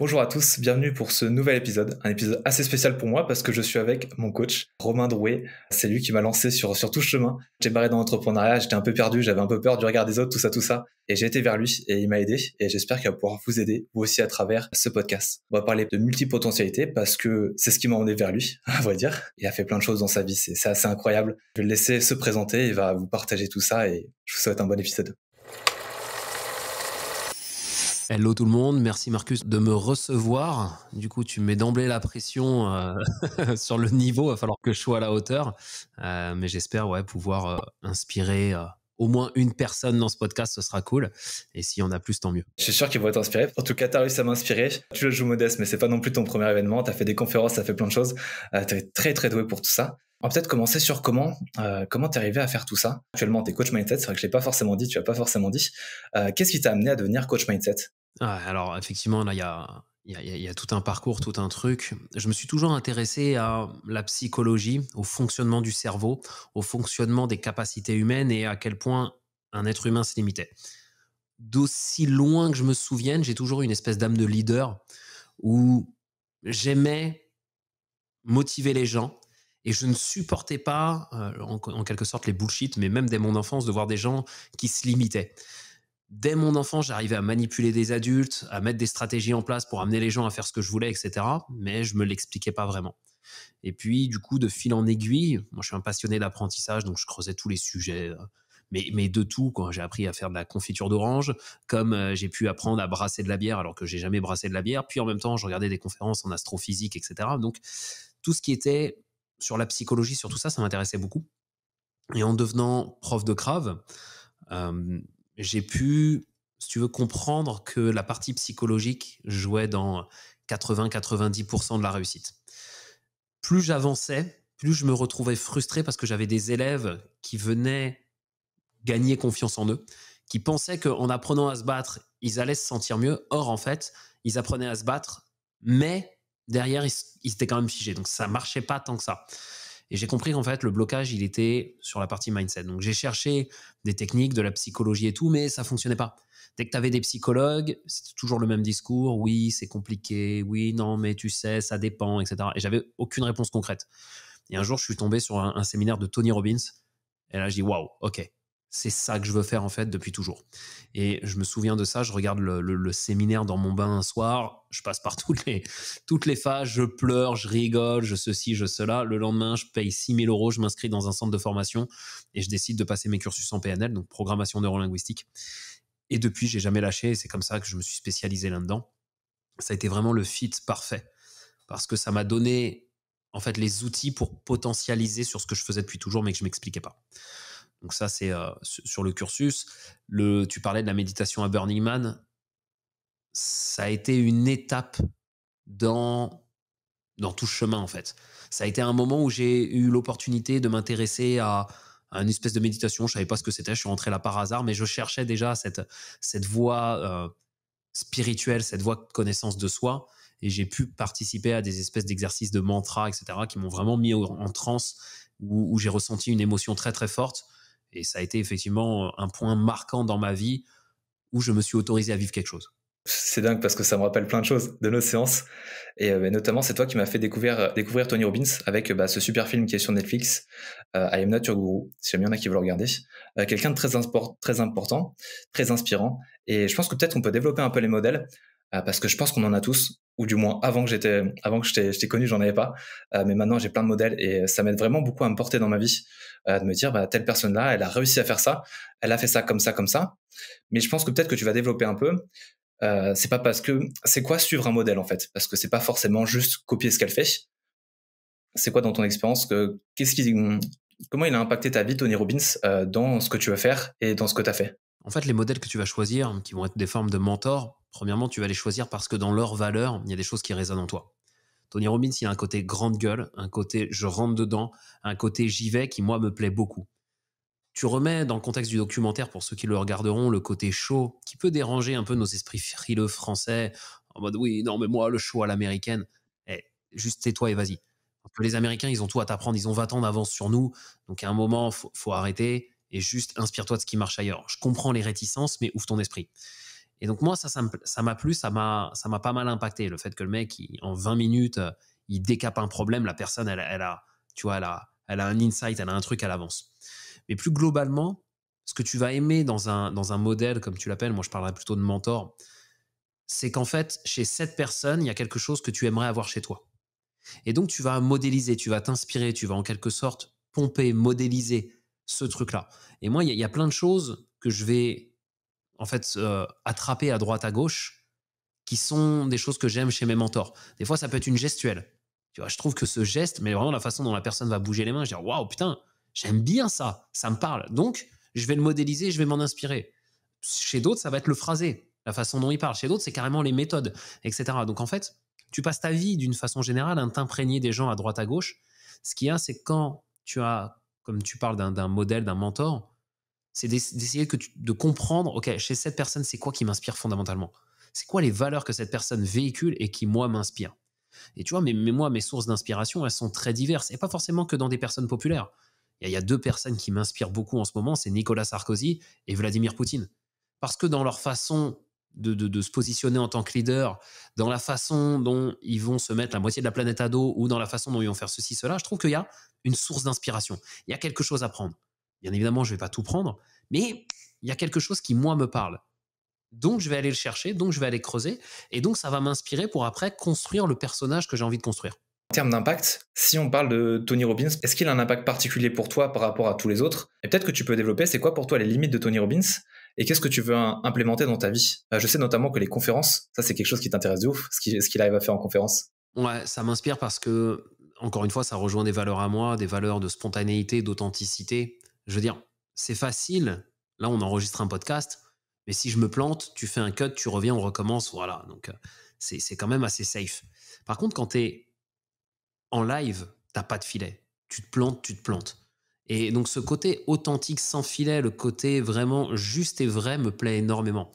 Bonjour à tous, bienvenue pour ce nouvel épisode, un épisode assez spécial pour moi parce que je suis avec mon coach, Romain Drouet. C'est lui qui m'a lancé sur tout ce chemin. J'ai barré dans l'entrepreneuriat, j'étais un peu perdu, j'avais un peu peur du regard des autres, tout ça. Et j'ai été vers lui et il m'a aidé et j'espère qu'il va pouvoir vous aider, vous aussi à travers ce podcast. On va parler de multipotentialité parce que c'est ce qui m'a emmené vers lui, à vrai dire. Il a fait plein de choses dans sa vie, c'est assez incroyable. Je vais le laisser se présenter, il va vous partager tout ça et je vous souhaite un bon épisode. Hello tout le monde, merci Marcus de me recevoir. Du coup, tu mets d'emblée la pression sur le niveau, il va falloir que je sois à la hauteur. Mais j'espère pouvoir inspirer au moins une personne dans ce podcast, ce sera cool. Et s'il y en a plus, tant mieux. Je suis sûr qu'ils vont être inspirés. En tout cas, tu as réussi à m'inspirer. Tu le joues modeste, mais c'est pas non plus ton premier événement. Tu as fait des conférences, tu as fait plein de choses. Tu es très, très doué pour tout ça. On va peut-être commencer sur comment t'es arrivé à faire tout ça. Actuellement, tu es coach mindset. C'est vrai que je l'ai pas forcément dit, tu l'as pas forcément dit. Qu'est-ce qui t'a amené à devenir coach mindset? Alors, effectivement, là, il y a tout un parcours, tout un truc. Je me suis toujours intéressé à la psychologie, au fonctionnement du cerveau, au fonctionnement des capacités humaines et à quel point un être humain se limitait. D'aussi loin que je me souvienne, j'ai toujours eu une espèce d'âme de leader où j'aimais motiver les gens et je ne supportais pas, en quelque sorte, les bullshit, mais même dès mon enfance, de voir des gens qui se limitaient. Dès mon enfance, j'arrivais à manipuler des adultes, à mettre des stratégies en place pour amener les gens à faire ce que je voulais, etc. Mais je me l'expliquais pas vraiment. Et puis, du coup, de fil en aiguille, moi, je suis un passionné d'apprentissage, donc je creusais tous les sujets, mais de tout, quoi. J'ai appris à faire de la confiture d'orange, comme j'ai pu apprendre à brasser de la bière alors que j'ai jamais brassé de la bière. Puis en même temps, je regardais des conférences en astrophysique, etc. Donc, tout ce qui était sur la psychologie, sur tout ça, ça m'intéressait beaucoup. Et en devenant prof de Crave, euh, j'ai pu, si tu veux, comprendre que la partie psychologique jouait dans 80-90% de la réussite. Plus j'avançais, plus je me retrouvais frustré parce que j'avais des élèves qui venaient gagner confiance en eux, qui pensaient qu'en apprenant à se battre, ils allaient se sentir mieux. Or, en fait, ils apprenaient à se battre, mais derrière, ils étaient quand même figés. Donc, ça marchait pas tant que ça. Et j'ai compris qu'en fait, le blocage, il était sur la partie mindset. Donc, j'ai cherché des techniques, de la psychologie et tout, mais ça fonctionnait pas. Dès que tu avais des psychologues, c'était toujours le même discours. Oui, c'est compliqué. Oui, non, mais tu sais, ça dépend, etc. Et j'avais aucune réponse concrète. Et un jour, je suis tombé sur un séminaire de Tony Robbins. Et là, je dis, waouh, ok, c'est ça que je veux faire en fait depuis toujours. Et je me souviens de ça, je regarde le séminaire dans mon bain un soir, je passe par toutes les phases, je pleure, je rigole, je ceci, je cela. Le lendemain, je paye 6 000 euros, je m'inscris dans un centre de formation et je décide de passer mes cursus en PNL, donc programmation neurolinguistique. Et depuis, j'ai jamais lâché et c'est comme ça que je me suis spécialisé là-dedans. Ça a été vraiment le fit parfait parce que ça m'a donné en fait les outils pour potentialiser sur ce que je faisais depuis toujours mais que je m'expliquais pas. Donc ça, c'est sur le cursus. Tu parlais de la méditation à Burning Man. Ça a été une étape dans, dans tout ce chemin, en fait. Ça a été un moment où j'ai eu l'opportunité de m'intéresser à une espèce de méditation. Je ne savais pas ce que c'était. Je suis rentré là par hasard, mais je cherchais déjà cette voie spirituelle, cette voie de connaissance de soi. Et j'ai pu participer à des espèces d'exercices de mantra, etc., qui m'ont vraiment mis en transe, où j'ai ressenti une émotion très, très forte. Et ça a été effectivement un point marquant dans ma vie où je me suis autorisé à vivre quelque chose. C'est dingue parce que ça me rappelle plein de choses de nos séances. Et notamment, c'est toi qui m'as fait découvrir Tony Robbins avec ce super film qui est sur Netflix, I Am Not Your Guru, si jamais il y en a qui veulent le regarder. Quelqu'un de très important, très inspirant. Et je pense que peut-être on peut développer un peu les modèles, parce que je pense qu'on en a tous, ou du moins avant que je t'ai connu, j'en avais pas. Mais maintenant, j'ai plein de modèles et ça m'aide vraiment beaucoup à me porter dans ma vie, de me dire, telle personne-là, elle a réussi à faire ça, elle a fait ça comme ça, comme ça. Mais je pense que peut-être que tu vas développer un peu. C'est pas parce que c'est quoi suivre un modèle en fait, parce que c'est pas forcément juste copier ce qu'elle fait. C'est quoi dans ton expérience comment il a impacté ta vie, Tony Robbins, dans ce que tu vas faire et dans ce que tu as fait? En fait, les modèles que tu vas choisir, qui vont être des formes de mentors, premièrement, tu vas les choisir parce que dans leurs valeurs, il y a des choses qui résonnent en toi. Tony Robbins, il a un côté grande gueule, un côté je rentre dedans, un côté j'y vais qui, moi, me plaît beaucoup. Tu remets dans le contexte du documentaire, pour ceux qui le regarderont, le côté chaud qui peut déranger un peu nos esprits frileux français, en mode oui, non, mais moi, le show à l'américaine, eh, juste tais-toi et vas-y. Parce que les Américains, ils ont tout à t'apprendre, ils ont 20 ans d'avance sur nous, donc à un moment, faut arrêter et juste inspire-toi de ce qui marche ailleurs. Je comprends les réticences, mais ouvre ton esprit. Et donc moi, ça m'a plu, ça m'a pas mal impacté. Le fait que le mec, en 20 minutes, il décape un problème, la personne, elle a, tu vois, elle a un insight, elle a un truc, elle avance. Mais plus globalement, ce que tu vas aimer dans un modèle, comme tu l'appelles, moi je parlerais plutôt de mentor, c'est qu'en fait, chez cette personne, il y a quelque chose que tu aimerais avoir chez toi. Et donc, tu vas modéliser, tu vas t'inspirer, tu vas en quelque sorte pomper, modéliser ce truc-là. Et moi, il y a plein de choses que je vais en fait attraper à droite, à gauche, qui sont des choses que j'aime chez mes mentors. Des fois, ça peut être une gestuelle. Tu vois, je trouve que ce geste, mais vraiment la façon dont la personne va bouger les mains, je dis waouh, putain, j'aime bien ça, ça me parle. Donc, je vais le modéliser, je vais m'en inspirer. Chez d'autres, ça va être le phrasé, la façon dont il parle. Chez d'autres, c'est carrément les méthodes, etc. Donc, en fait, tu passes ta vie d'une façon générale à t'imprégner des gens à droite, à gauche. Ce qu'il y a, c'est que quand tu as, comme tu parles d'un modèle, d'un mentor, c'est d'essayer de comprendre, OK, chez cette personne, c'est quoi qui m'inspire fondamentalement? C'est quoi les valeurs que cette personne véhicule et qui, moi, m'inspirent? Et tu vois, moi, mes sources d'inspiration, elles sont très diverses. Et pas forcément que dans des personnes populaires. Il y a deux personnes qui m'inspirent beaucoup en ce moment, c'est Nicolas Sarkozy et Vladimir Poutine. Parce que dans leur façon de se positionner en tant que leader, dans la façon dont ils vont se mettre la moitié de la planète à dos ou dans la façon dont ils vont faire ceci, cela, je trouve qu'il y a une source d'inspiration. Il y a quelque chose à prendre. Bien évidemment, je ne vais pas tout prendre, mais il y a quelque chose qui, moi, me parle. Donc, je vais aller le chercher, donc je vais aller creuser, et donc ça va m'inspirer pour après construire le personnage que j'ai envie de construire. En termes d'impact, si on parle de Tony Robbins, est-ce qu'il a un impact particulier pour toi par rapport à tous les autres? Et peut-être que tu peux développer, c'est quoi pour toi les limites de Tony Robbins et qu'est-ce que tu veux implémenter dans ta vie? Je sais notamment que les conférences, ça c'est quelque chose qui t'intéresse de ouf, ce qu'il arrive à faire en conférence. Ouais, ça m'inspire parce que, encore une fois, ça rejoint des valeurs à moi, des valeurs de spontanéité, d'authenticité. Je veux dire, c'est facile. Là, on enregistre un podcast, mais si je me plante, tu fais un cut, tu reviens, on recommence, voilà. Donc, c'est quand même assez safe. Par contre, quand tu es en live, t'as pas de filet. Tu te plantes, tu te plantes. Et donc ce côté authentique sans filet, le côté vraiment juste et vrai me plaît énormément.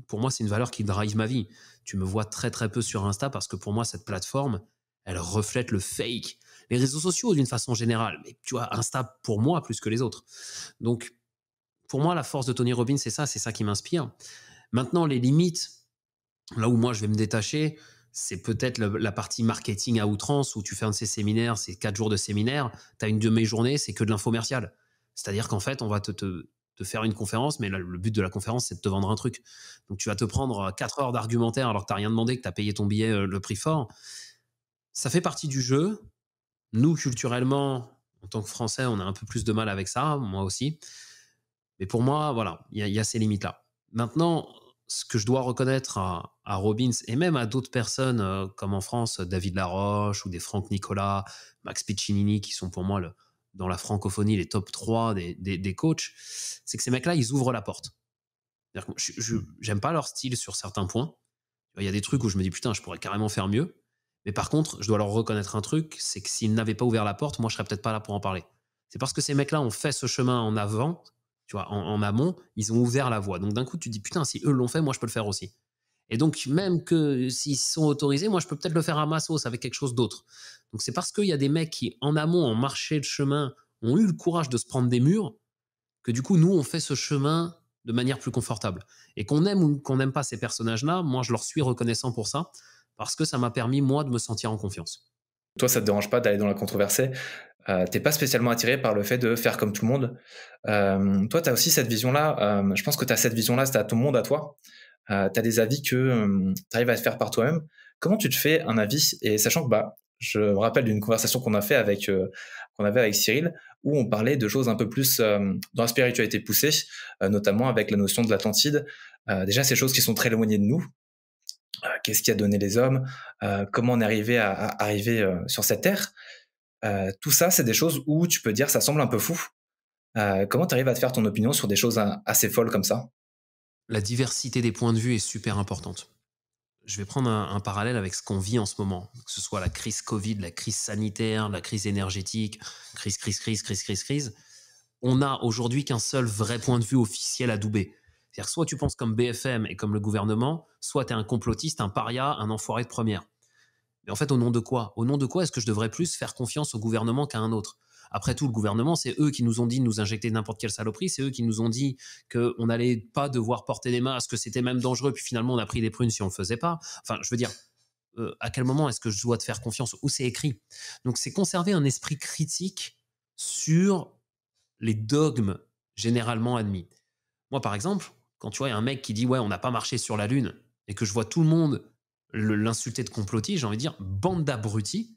Pour moi, c'est une valeur qui drive ma vie. Tu me vois très très peu sur Insta parce que pour moi, cette plateforme, elle reflète le fake. Les réseaux sociaux d'une façon générale, mais tu vois, Insta pour moi plus que les autres. Donc pour moi, la force de Tony Robbins, c'est ça qui m'inspire. Maintenant, les limites, là où moi je vais me détacher, c'est peut-être la partie marketing à outrance où tu fais un de ces séminaires, c'est 4 jours de séminaire, tu as une demi-journée, c'est que de l'infomercial. C'est-à-dire qu'en fait, on va te faire une conférence, mais le but de la conférence, c'est de te vendre un truc. Donc tu vas te prendre 4 heures d'argumentaire alors que tu n'as rien demandé, que tu as payé ton billet le prix fort. Ça fait partie du jeu. Nous, culturellement, en tant que Français, on a un peu plus de mal avec ça, moi aussi. Mais pour moi, voilà, il y a ces limites-là. Maintenant, ce que je dois reconnaître à Robbins et même à d'autres personnes, comme en France, David Laroche ou des Franck Nicolas, Max Piccinini, qui sont pour moi, dans la francophonie, les top 3 des coachs, c'est que ces mecs-là, ils ouvrent la porte. C'est-à-dire que j'aime pas leur style sur certains points. Il y a des trucs où je me dis, putain, je pourrais carrément faire mieux. Mais par contre, je dois leur reconnaître un truc, c'est que s'ils n'avaient pas ouvert la porte, moi, je serais peut-être pas là pour en parler. C'est parce que ces mecs-là ont fait ce chemin en avant, tu vois, en amont, ils ont ouvert la voie. Donc d'un coup, tu te dis, putain, si eux l'ont fait, moi, je peux le faire aussi. Et donc, même que s'ils sont autorisés, moi, je peux peut-être le faire à ma sauce avec quelque chose d'autre. Donc c'est parce qu'il y a des mecs qui, en amont, ont marché le chemin, ont eu le courage de se prendre des murs, que du coup, nous, on fait ce chemin de manière plus confortable. Et qu'on aime ou qu'on n'aime pas ces personnages-là, moi, je leur suis reconnaissant pour ça, parce que ça m'a permis, moi, de me sentir en confiance. Toi, ça te dérange pas d'aller dans la controversée. T'es pas spécialement attiré par le fait de faire comme tout le monde. Toi, tu as aussi cette vision-là. Je pense que tu as cette vision-là, c'est à ton monde à toi. Tu as des avis que tu arrives à te faire par toi-même. Comment tu te fais un avis? Et sachant que je me rappelle d'une conversation qu'on avait avec Cyril, où on parlait de choses un peu plus dans la spiritualité poussée, notamment avec la notion de l'Atlantide. Déjà, ces choses qui sont très éloignées de nous. Qu'est-ce qui a donné les hommes? Comment on est arrivé à arriver sur cette terre? Tout ça, c'est des choses où tu peux dire ça semble un peu fou. Comment tu arrives à te faire ton opinion sur des choses assez folles comme ça? La diversité des points de vue est super importante. Je vais prendre un parallèle avec ce qu'on vit en ce moment, que ce soit la crise Covid, la crise sanitaire, la crise énergétique, crise. On n'a aujourd'hui qu'un seul vrai point de vue officiel adoubé. C'est-à-dire soit tu penses comme BFM et comme le gouvernement, soit tu es un complotiste, un paria, un enfoiré de première. Mais en fait, au nom de quoi? Au nom de quoi est-ce que je devrais plus faire confiance au gouvernement qu'à un autre? Après tout, le gouvernement, c'est eux qui nous ont dit de nous injecter n'importe quelle saloperie, c'est eux qui nous ont dit qu'on n'allait pas devoir porter des masques, que c'était même dangereux, puis finalement on a pris des prunes si on le faisait pas. Enfin, je veux dire, à quel moment est-ce que je dois te faire confiance? Où c'est écrit? Donc c'est conserver un esprit critique sur les dogmes généralement admis. Moi, par exemple, quand tu vois un mec qui dit ouais, on n'a pas marché sur la Lune, et que je vois tout le monde l'insulter de complotiste, j'ai envie de dire bande d'abrutis,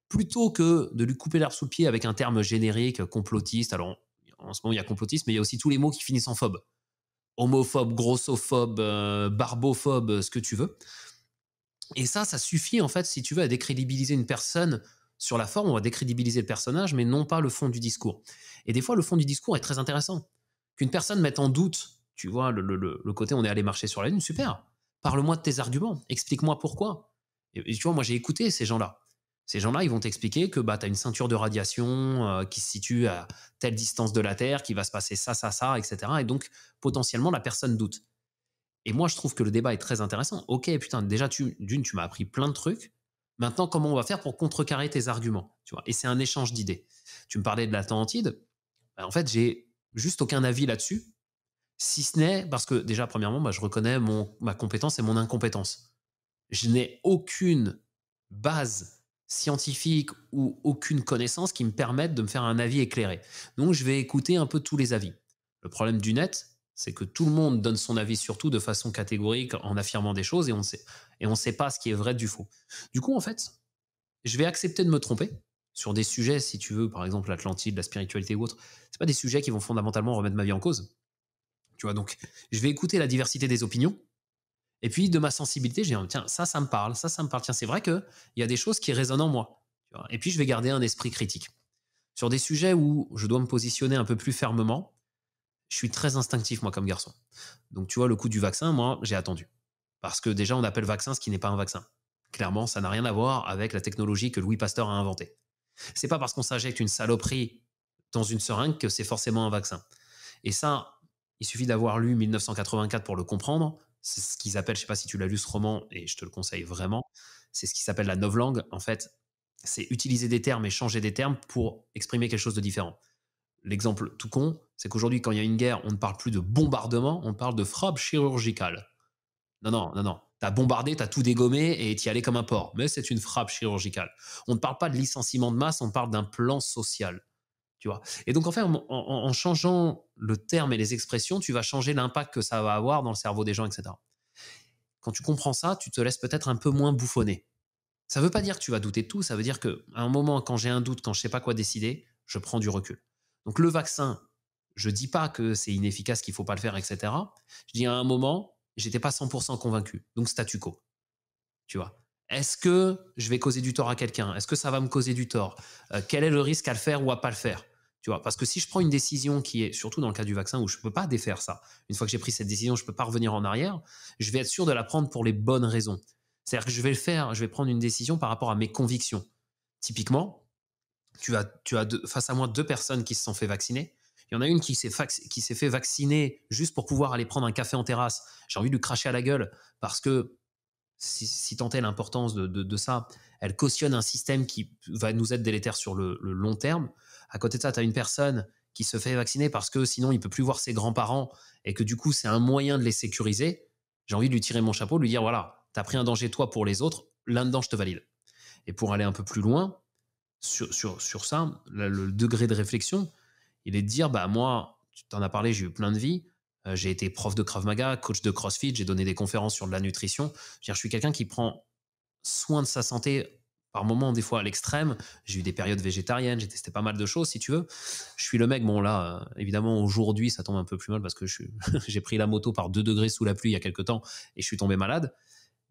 plutôt que de lui couper l'herbe sous le pied avec un terme générique, complotiste. Alors, en ce moment, il y a complotiste, mais il y a aussi tous les mots qui finissent en phobe. Homophobe, grossophobe, barbophobe, ce que tu veux. Et ça suffit, en fait, si tu veux, à décrédibiliser une personne sur la forme. On va décrédibiliser le personnage, mais non pas le fond du discours. Et des fois, le fond du discours est très intéressant. Qu'une personne mette en doute, tu vois, le côté on est allé marcher sur la Lune, super. Parle-moi de tes arguments, explique-moi pourquoi. Et tu vois, moi, j'ai écouté ces gens-là. Ces gens-là, ils vont t'expliquer que bah, tu as une ceinture de radiation qui se situe à telle distance de la Terre, qu'il va se passer ça, etc. Et donc, potentiellement, la personne doute. Et moi, je trouve que le débat est très intéressant. Ok, putain, déjà, tu m'as appris plein de trucs. Maintenant, comment on va faire pour contrecarrer tes arguments, tu vois? Et c'est un échange d'idées. Tu me parlais de l'Atlantide. En fait, j'ai juste aucun avis là-dessus, si ce n'est parce que déjà, premièrement, bah, je reconnais ma compétence et mon incompétence. Je n'ai aucune base scientifique ou aucune connaissance qui me permette de me faire un avis éclairé. Donc, je vais écouter un peu tous les avis. Le problème du net, c'est que tout le monde donne son avis sur tout de façon catégorique en affirmant des choses et on sait pas ce qui est vrai du faux. Du coup, en fait, je vais accepter de me tromper sur des sujets, si tu veux, par exemple l'Atlantide, la spiritualité ou autre. C'est pas des sujets qui vont fondamentalement remettre ma vie en cause. Tu vois, donc je vais écouter la diversité des opinions. Et puis de ma sensibilité, je vais dire, tiens, ça me parle, ça me parle. Tiens, c'est vrai qu'il y a des choses qui résonnent en moi. Tu vois. Et puis je vais garder un esprit critique. Sur des sujets où je dois me positionner un peu plus fermement, je suis très instinctif, moi, comme garçon. Donc, tu vois, le coup du vaccin, moi, j'ai attendu. Parce que déjà, on appelle vaccin ce qui n'est pas un vaccin. Clairement, ça n'a rien à voir avec la technologie que Louis Pasteur a inventée. C'est pas parce qu'on s'injecte une saloperie dans une seringue que c'est forcément un vaccin. Et ça, il suffit d'avoir lu 1984 pour le comprendre. C'est ce qu'ils appellent, je sais pas si tu l'as lu ce roman, et je te le conseille vraiment, c'est ce qui s'appelle la novlangue. En fait, c'est utiliser des termes et changer des termes pour exprimer quelque chose de différent. L'exemple tout con, c'est qu'aujourd'hui, quand il y a une guerre, on ne parle plus de bombardement, on parle de frappe chirurgicale. Non. T'as bombardé, t'as tout dégommé et t'y allais comme un porc. Mais c'est une frappe chirurgicale. On ne parle pas de licenciement de masse, on parle d'un plan social. Tu vois. Et donc, en fait, en changeant le terme et les expressions, tu vas changer l'impact que ça va avoir dans le cerveau des gens, etc. Quand tu comprends ça, tu te laisses peut-être un peu moins bouffonner. Ça ne veut pas dire que tu vas douter de tout, ça veut dire qu'à un moment, quand j'ai un doute, quand je ne sais pas quoi décider, je prends du recul. Donc le vaccin, je ne dis pas que c'est inefficace, qu'il ne faut pas le faire, etc. Je dis à un moment, j'étais pas 100% convaincu. Donc statu quo. Tu vois. Est-ce que je vais causer du tort à quelqu'un? Est-ce que ça va me causer du tort? Quel est le risque à le faire ou à pas le faire? Tu vois, parce que si je prends une décision qui est, surtout dans le cas du vaccin, où je ne peux pas défaire ça, une fois que j'ai pris cette décision, je ne peux pas revenir en arrière, je vais être sûr de la prendre pour les bonnes raisons. C'est-à-dire que je vais prendre une décision par rapport à mes convictions. Typiquement, tu as face à moi deux personnes qui se sont fait vacciner. Il y en a une qui s'est fait vacciner juste pour pouvoir aller prendre un café en terrasse. J'ai envie de lui cracher à la gueule parce que si tant est l'importance de ça, elle cautionne un système qui va nous être délétère sur le long terme. À côté de ça, tu as une personne qui se fait vacciner parce que sinon il ne peut plus voir ses grands-parents et que du coup c'est un moyen de les sécuriser. J'ai envie de lui tirer mon chapeau, de lui dire voilà, tu as pris un danger toi pour les autres, là-dedans je te valide. Et pour aller un peu plus loin sur ça, le degré de réflexion, il est de dire bah moi, tu t'en as parlé, j'ai eu plein de vies. J'ai été prof de Krav Maga, coach de CrossFit, j'ai donné des conférences sur de la nutrition. Je suis quelqu'un qui prend soin de sa santé par moments, des fois à l'extrême. J'ai eu des périodes végétariennes, j'ai testé pas mal de choses, si tu veux. Je suis le mec, bon là, évidemment, aujourd'hui, ça tombe un peu plus mal parce que j'ai pris la moto par 2 degrés sous la pluie il y a quelques temps et je suis tombé malade.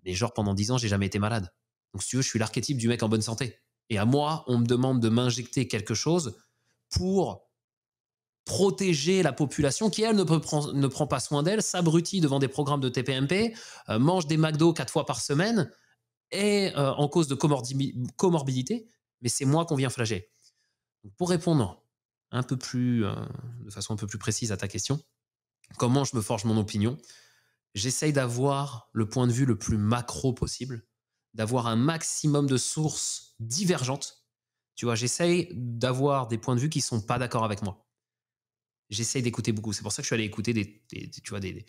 Mais genre, pendant 10 ans, j'ai jamais été malade. Donc, si tu veux, je suis l'archétype du mec en bonne santé. Et à moi, on me demande de m'injecter quelque chose pour protéger la population qui, elle, ne prend pas soin d'elle, s'abrutit devant des programmes de TPMP, mange des McDo 4 fois par semaine, est en cause de comorbidité, mais c'est moi qu'on vient flageller. Donc, pour répondre de façon un peu plus précise à ta question, comment je me forge mon opinion? J'essaye d'avoir le point de vue le plus macro possible, d'avoir un maximum de sources divergentes, Tu vois, j'essaye d'avoir des points de vue qui sont pas d'accord avec moi. J'essaye d'écouter beaucoup. C'est pour ça que je suis allé écouter tu vois, des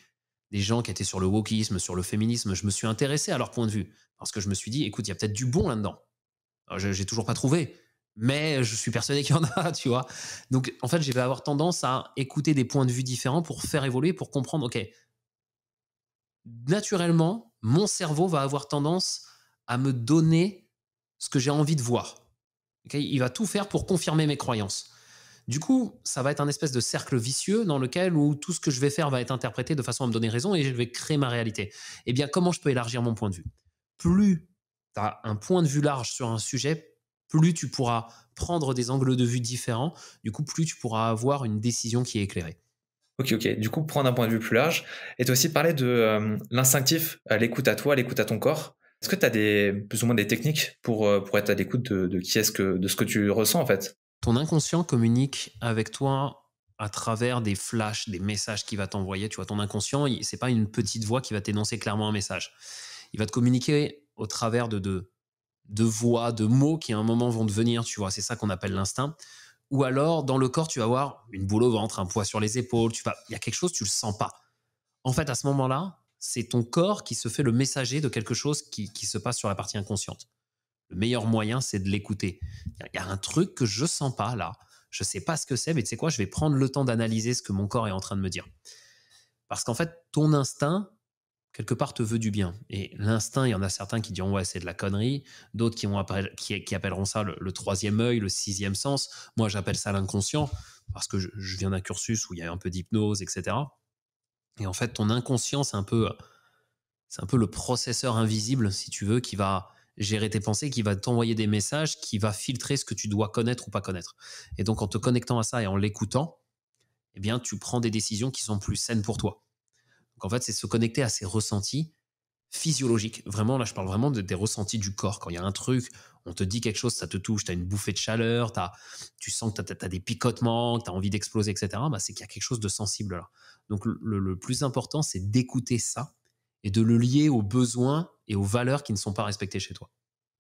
gens qui étaient sur le wokisme, sur le féminisme. Je me suis intéressé à leur point de vue parce que je me suis dit, écoute, il y a peut-être du bon là-dedans. Alors, j'ai toujours pas trouvé, mais je suis persuadé qu'il y en a, tu vois. Donc, en fait, je vais avoir tendance à écouter des points de vue différents pour faire évoluer, pour comprendre, ok, naturellement, mon cerveau va avoir tendance à me donner ce que j'ai envie de voir. Ok, il va tout faire pour confirmer mes croyances. Du coup, ça va être un espèce de cercle vicieux dans lequel où tout ce que je vais faire va être interprété de façon à me donner raison et je vais créer ma réalité. Eh bien, comment je peux élargir mon point de vue? Plus tu as un point de vue large sur un sujet, plus tu pourras prendre des angles de vue différents. Du coup, plus tu pourras avoir une décision qui est éclairée. Ok, ok. Du coup, prendre un point de vue plus large. Et tu as aussi parlé de l'instinctif, l'écoute à toi, l'écoute à ton corps. Est-ce que tu as plus ou moins des techniques pour être à l'écoute de de ce que tu ressens en fait? Ton inconscient communique avec toi à travers des flashs, des messages qu'il va t'envoyer. Tu vois, ton inconscient, c'est pas une petite voix qui va t'énoncer clairement un message. Il va te communiquer au travers de voix, de mots qui à un moment vont devenir, tu vois, c'est ça qu'on appelle l'instinct. Ou alors, dans le corps, tu vas avoir une boule au ventre, un poids sur les épaules, il y a quelque chose, tu le sens pas. En fait, à ce moment-là, c'est ton corps qui se fait le messager de quelque chose qui se passe sur la partie inconsciente. Le meilleur moyen, c'est de l'écouter. Il y a un truc que je sens pas là. Je sais pas ce que c'est, mais tu sais quoi, je vais prendre le temps d'analyser ce que mon corps est en train de me dire. Parce qu'en fait, ton instinct, quelque part, te veut du bien. Et l'instinct, il y en a certains qui diront, ouais, c'est de la connerie. D'autres qui appelleront ça le troisième œil, le sixième sens. Moi, j'appelle ça l'inconscient parce que je viens d'un cursus où il y a un peu d'hypnose, etc. Et en fait, ton inconscient, c'est un peu le processeur invisible, si tu veux, qui va gérer tes pensées, qui va t'envoyer des messages, qui va filtrer ce que tu dois connaître ou pas connaître. Et donc, en te connectant à ça et en l'écoutant, eh bien, tu prends des décisions qui sont plus saines pour toi. Donc, en fait, c'est se connecter à ces ressentis physiologiques. Vraiment, là, je parle vraiment des ressentis du corps. Quand il y a un truc, on te dit quelque chose, ça te touche, tu as une bouffée de chaleur, tu sens que tu as des picotements, que tu as envie d'exploser, etc. Bah, c'est qu'il y a quelque chose de sensible là. Donc, le plus important, c'est d'écouter ça et de le lier aux besoins et aux valeurs qui ne sont pas respectées chez toi.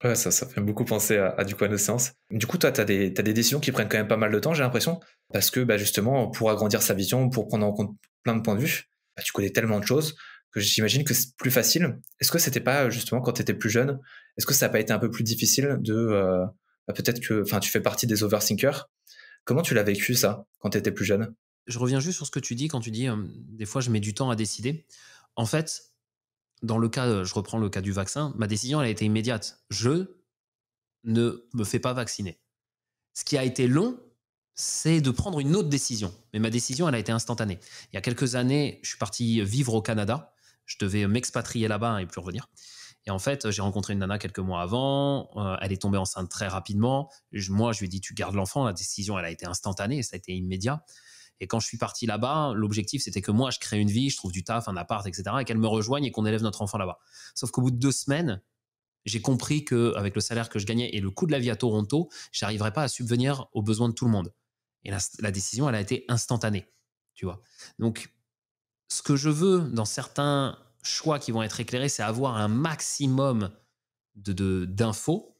Ouais, ça fait beaucoup penser du coup à nos séances. Du coup, toi, t'as des décisions qui prennent quand même pas mal de temps, j'ai l'impression, parce que bah, justement, pour agrandir sa vision, pour prendre en compte plein de points de vue, bah, tu connais tellement de choses que j'imagine que c'est plus facile. Est-ce que c'était pas justement quand tu étais plus jeune, est-ce que ça n'a pas été un peu plus difficile peut-être que, enfin, tu fais partie des overthinkers. Comment tu l'as vécu ça quand tu étais plus jeune? Je reviens juste sur ce que tu dis quand tu dis des fois je mets du temps à décider. En fait, dans le cas, je reprends le cas du vaccin, ma décision elle a été immédiate. Je ne me fais pas vacciner. Ce qui a été long, c'est de prendre une autre décision. Mais ma décision, elle a été instantanée. Il y a quelques années, je suis parti vivre au Canada. Je devais m'expatrier là-bas et plus revenir. Et en fait, j'ai rencontré une nana quelques mois avant. Elle est tombée enceinte très rapidement. Moi, je lui ai dit, tu gardes l'enfant. La décision, elle a été instantanée. Ça a été immédiat. Et quand je suis parti là-bas, l'objectif, c'était que moi, je crée une vie, je trouve du taf, un appart, etc. Et qu'elle me rejoigne et qu'on élève notre enfant là-bas. Sauf qu'au bout de 2 semaines, j'ai compris qu'avec le salaire que je gagnais et le coût de la vie à Toronto, je n'arriverais pas à subvenir aux besoins de tout le monde. Et la décision, elle a été instantanée. Tu vois. Donc, ce que je veux dans certains choix qui vont être éclairés, c'est avoir un maximum d'infos.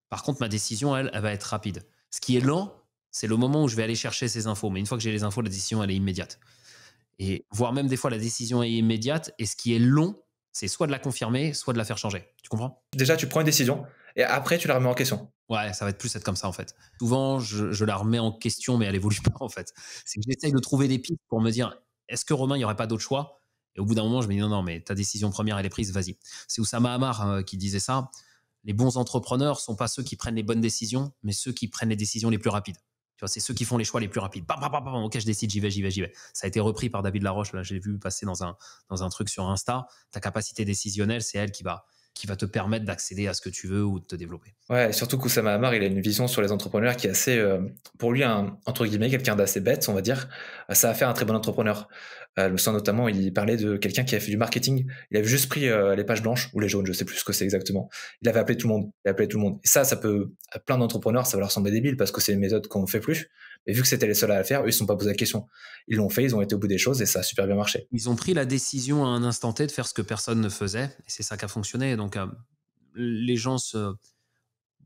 Par contre, ma décision, elle va être rapide. Ce qui est lent, c'est le moment où je vais aller chercher ces infos. Mais une fois que j'ai les infos, la décision, elle est immédiate. Et voire même des fois, la décision est immédiate. Et ce qui est long, c'est soit de la confirmer, soit de la faire changer. Tu comprends? Déjà, tu prends une décision et après, tu la remets en question. Ouais, ça va être plus être comme ça en fait. Souvent, je la remets en question, mais elle évolue pas en fait. C'est que j'essaye de trouver des pistes pour me dire, est-ce que Romain, il n'y aurait pas d'autre choix? Et au bout d'un moment, je me dis, non, non, mais ta décision première, elle est prise, vas-y. C'est Oussama Hamar qui disait ça. Les bons entrepreneurs sont pas ceux qui prennent les bonnes décisions, mais ceux qui prennent les décisions les plus rapides. Tu vois, c'est ceux qui font les choix les plus rapides. Bam, bam, bam, bam, ok, je décide, j'y vais, j'y vais, j'y vais. Ça a été repris par David Laroche, là, j'ai vu passer dans un truc sur Insta. Ta capacité décisionnelle, c'est elle qui va te permettre d'accéder à ce que tu veux ou de te développer. Ouais, et surtout qu'Oussama Hamar, il a une vision sur les entrepreneurs qui est assez, pour lui, entre guillemets, quelqu'un d'assez bête, on va dire. Ça va faire un très bon entrepreneur. Je me souviens notamment, il parlait de quelqu'un qui a fait du marketing. Il avait juste pris les pages blanches ou les jaunes, je sais plus ce que c'est exactement. Il avait appelé tout le monde. Il a appelé tout le monde. Et ça peut, à plein d'entrepreneurs, ça va leur sembler débile parce que c'est une méthode qu'on ne fait plus. Mais vu que c'était les seuls à la faire, eux, ils ne se sont pas posé la question. Ils l'ont fait, ils ont été au bout des choses et ça a super bien marché. Ils ont pris la décision à un instant T de faire ce que personne ne faisait, et c'est ça qui a fonctionné. Donc, les gens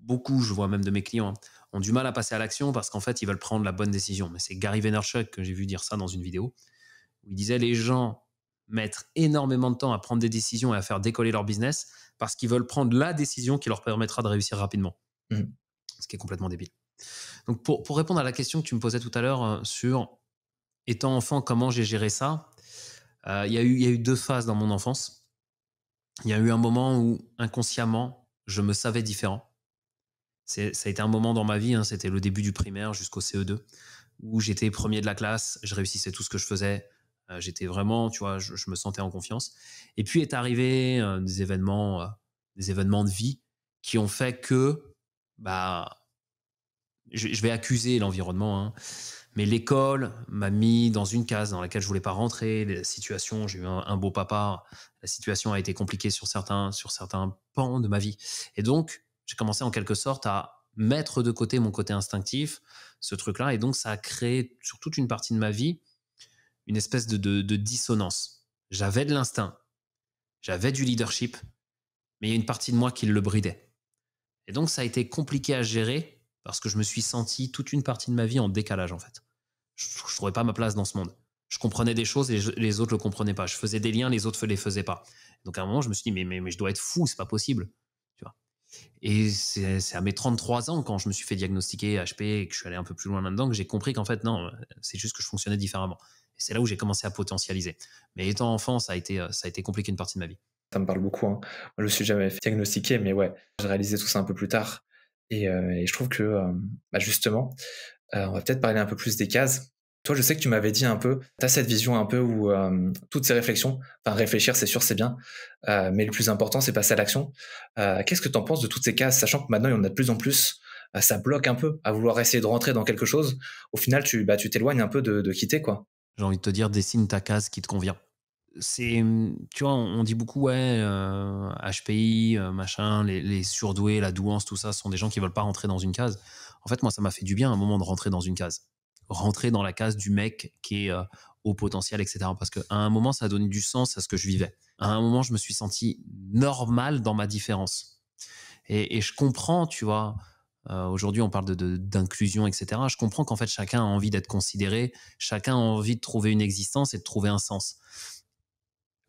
beaucoup, je vois même de mes clients, hein, ont du mal à passer à l'action parce qu'en fait, ils veulent prendre la bonne décision. Mais c'est Gary Vaynerchuk que j'ai vu dire ça dans une vidéo où il disait les gens mettent énormément de temps à prendre des décisions et à faire décoller leur business parce qu'ils veulent prendre la décision qui leur permettra de réussir rapidement. Mhm. Ce qui est complètement débile. Donc, pour répondre à la question que tu me posais tout à l'heure sur étant enfant, comment j'ai géré ça, il y a eu 2 phases dans mon enfance. Il y a eu un moment où, inconsciemment, je me savais différent. Ça a été un moment dans ma vie, hein, c'était le début du primaire jusqu'au CE2, où j'étais premier de la classe, je réussissais tout ce que je faisais, j'étais vraiment, tu vois, je me sentais en confiance. Et puis est arrivé des événements de vie qui ont fait que, bah, je vais accuser l'environnement, hein, mais l'école m'a mis dans une case dans laquelle je voulais pas rentrer. La situation, j'ai eu un beau papa, la situation a été compliquée sur certains pans de ma vie. Et donc, j'ai commencé en quelque sorte à mettre de côté mon côté instinctif, ce truc-là. Et donc, ça a créé sur toute une partie de ma vie une espèce de dissonance. J'avais de l'instinct, j'avais du leadership, mais il y a une partie de moi qui le bridait. Et donc, ça a été compliqué à gérer parce que je me suis senti toute une partie de ma vie en décalage, en fait. Je ne trouvais pas ma place dans ce monde. Je comprenais des choses et les autres ne le comprenaient pas. Je faisais des liens, les autres ne les faisaient pas. Donc, à un moment, je me suis dit, mais je dois être fou, c'est pas possible. Tu vois. Et c'est à mes 33 ans, quand je me suis fait diagnostiquer HP et que je suis allé un peu plus loin là-dedans, que j'ai compris qu'en fait, non, c'est juste que je fonctionnais différemment. Et c'est là où j'ai commencé à potentialiser. Mais étant enfant, ça a été compliqué une partie de ma vie. Ça me parle beaucoup, hein. Moi, je me suis jamais fait diagnostiquer, mais ouais, j'ai réalisé tout ça un peu plus tard. Et je trouve que, bah, justement, on va peut-être parler un peu plus des cases. Toi, je sais que tu m'avais dit un peu, tu as cette vision un peu où toutes ces réflexions, enfin réfléchir, c'est sûr, c'est bien, mais le plus important, c'est passer à l'action. Qu'est-ce que tu en penses de toutes ces cases, sachant que maintenant, il y en a de plus en plus, ça bloque un peu à vouloir essayer de rentrer dans quelque chose. Au final, tu t'éloignes un peu de quitter, quoi. J'ai envie de te dire, dessine ta case qui te convient. Tu vois, on dit beaucoup, ouais, HPI, machin, les surdoués, la douance, tout ça, sont des gens qui veulent pas rentrer dans une case. En fait, moi, ça m'a fait du bien à un moment de rentrer dans une case. Rentrer dans la case du mec qui est au potentiel, etc. Parce qu'à un moment, ça a donné du sens à ce que je vivais. À un moment, je me suis senti normal dans ma différence. Et je comprends, tu vois, aujourd'hui, on parle d'inclusion, etc. Je comprends qu'en fait, chacun a envie d'être considéré, chacun a envie de trouver une existence et de trouver un sens.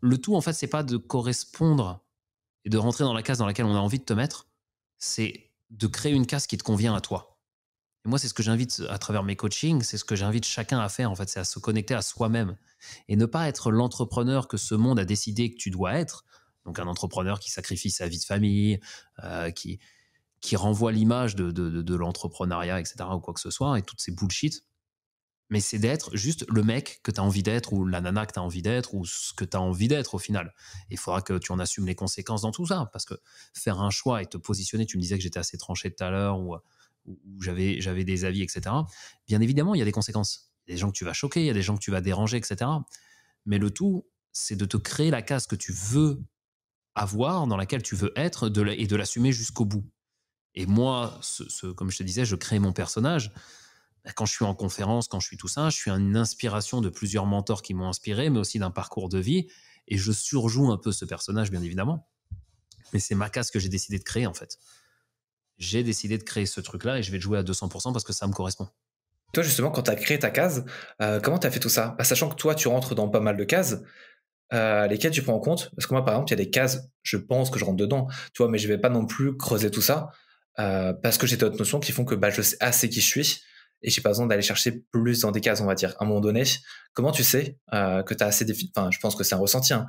Le tout, en fait, c'est pas de correspondre et de rentrer dans la case dans laquelle on a envie de te mettre, c'est de créer une case qui te convient à toi. Et moi, c'est ce que j'invite à travers mes coachings, c'est ce que j'invite chacun à faire, en fait, c'est à se connecter à soi-même et ne pas être l'entrepreneur que ce monde a décidé que tu dois être. Donc, un entrepreneur qui sacrifie sa vie de famille, qui renvoie l'image de l'entrepreneuriat, etc., ou quoi que ce soit, et toutes ces bullshit. Mais c'est d'être juste le mec que tu as envie d'être ou la nana que tu as envie d'être ou ce que tu as envie d'être au final. Il faudra que tu en assumes les conséquences dans tout ça parce que faire un choix et te positionner, tu me disais que j'étais assez tranché tout à l'heure ou j'avais des avis, etc. Bien évidemment, il y a des conséquences. Il y a des gens que tu vas choquer, il y a des gens que tu vas déranger, etc. Mais le tout, c'est de te créer la case que tu veux avoir, dans laquelle tu veux être et de l'assumer jusqu'au bout. Et moi, comme je te disais, je crée mon personnage. Quand je suis en conférence, quand je suis tout ça, je suis une inspiration de plusieurs mentors qui m'ont inspiré, mais aussi d'un parcours de vie. Et je surjoue un peu ce personnage, bien évidemment. Mais c'est ma case que j'ai décidé de créer, en fait. J'ai décidé de créer ce truc-là et je vais le jouer à 200% parce que ça me correspond. Toi, justement, quand tu as créé ta case, comment tu as fait tout ça? Bah, sachant que toi, tu rentres dans pas mal de cases, lesquelles tu prends en compte? Parce que moi, par exemple, il y a des cases, je pense que je rentre dedans, tu vois? Mais je vais pas non plus creuser tout ça, parce que j'ai d'autres notions qui font que, bah, je sais assez qui je suis et j'ai pas besoin d'aller chercher plus dans des cases, on va dire. À un moment donné, comment tu sais, que tu as assez enfin, je pense que c'est un ressenti, hein,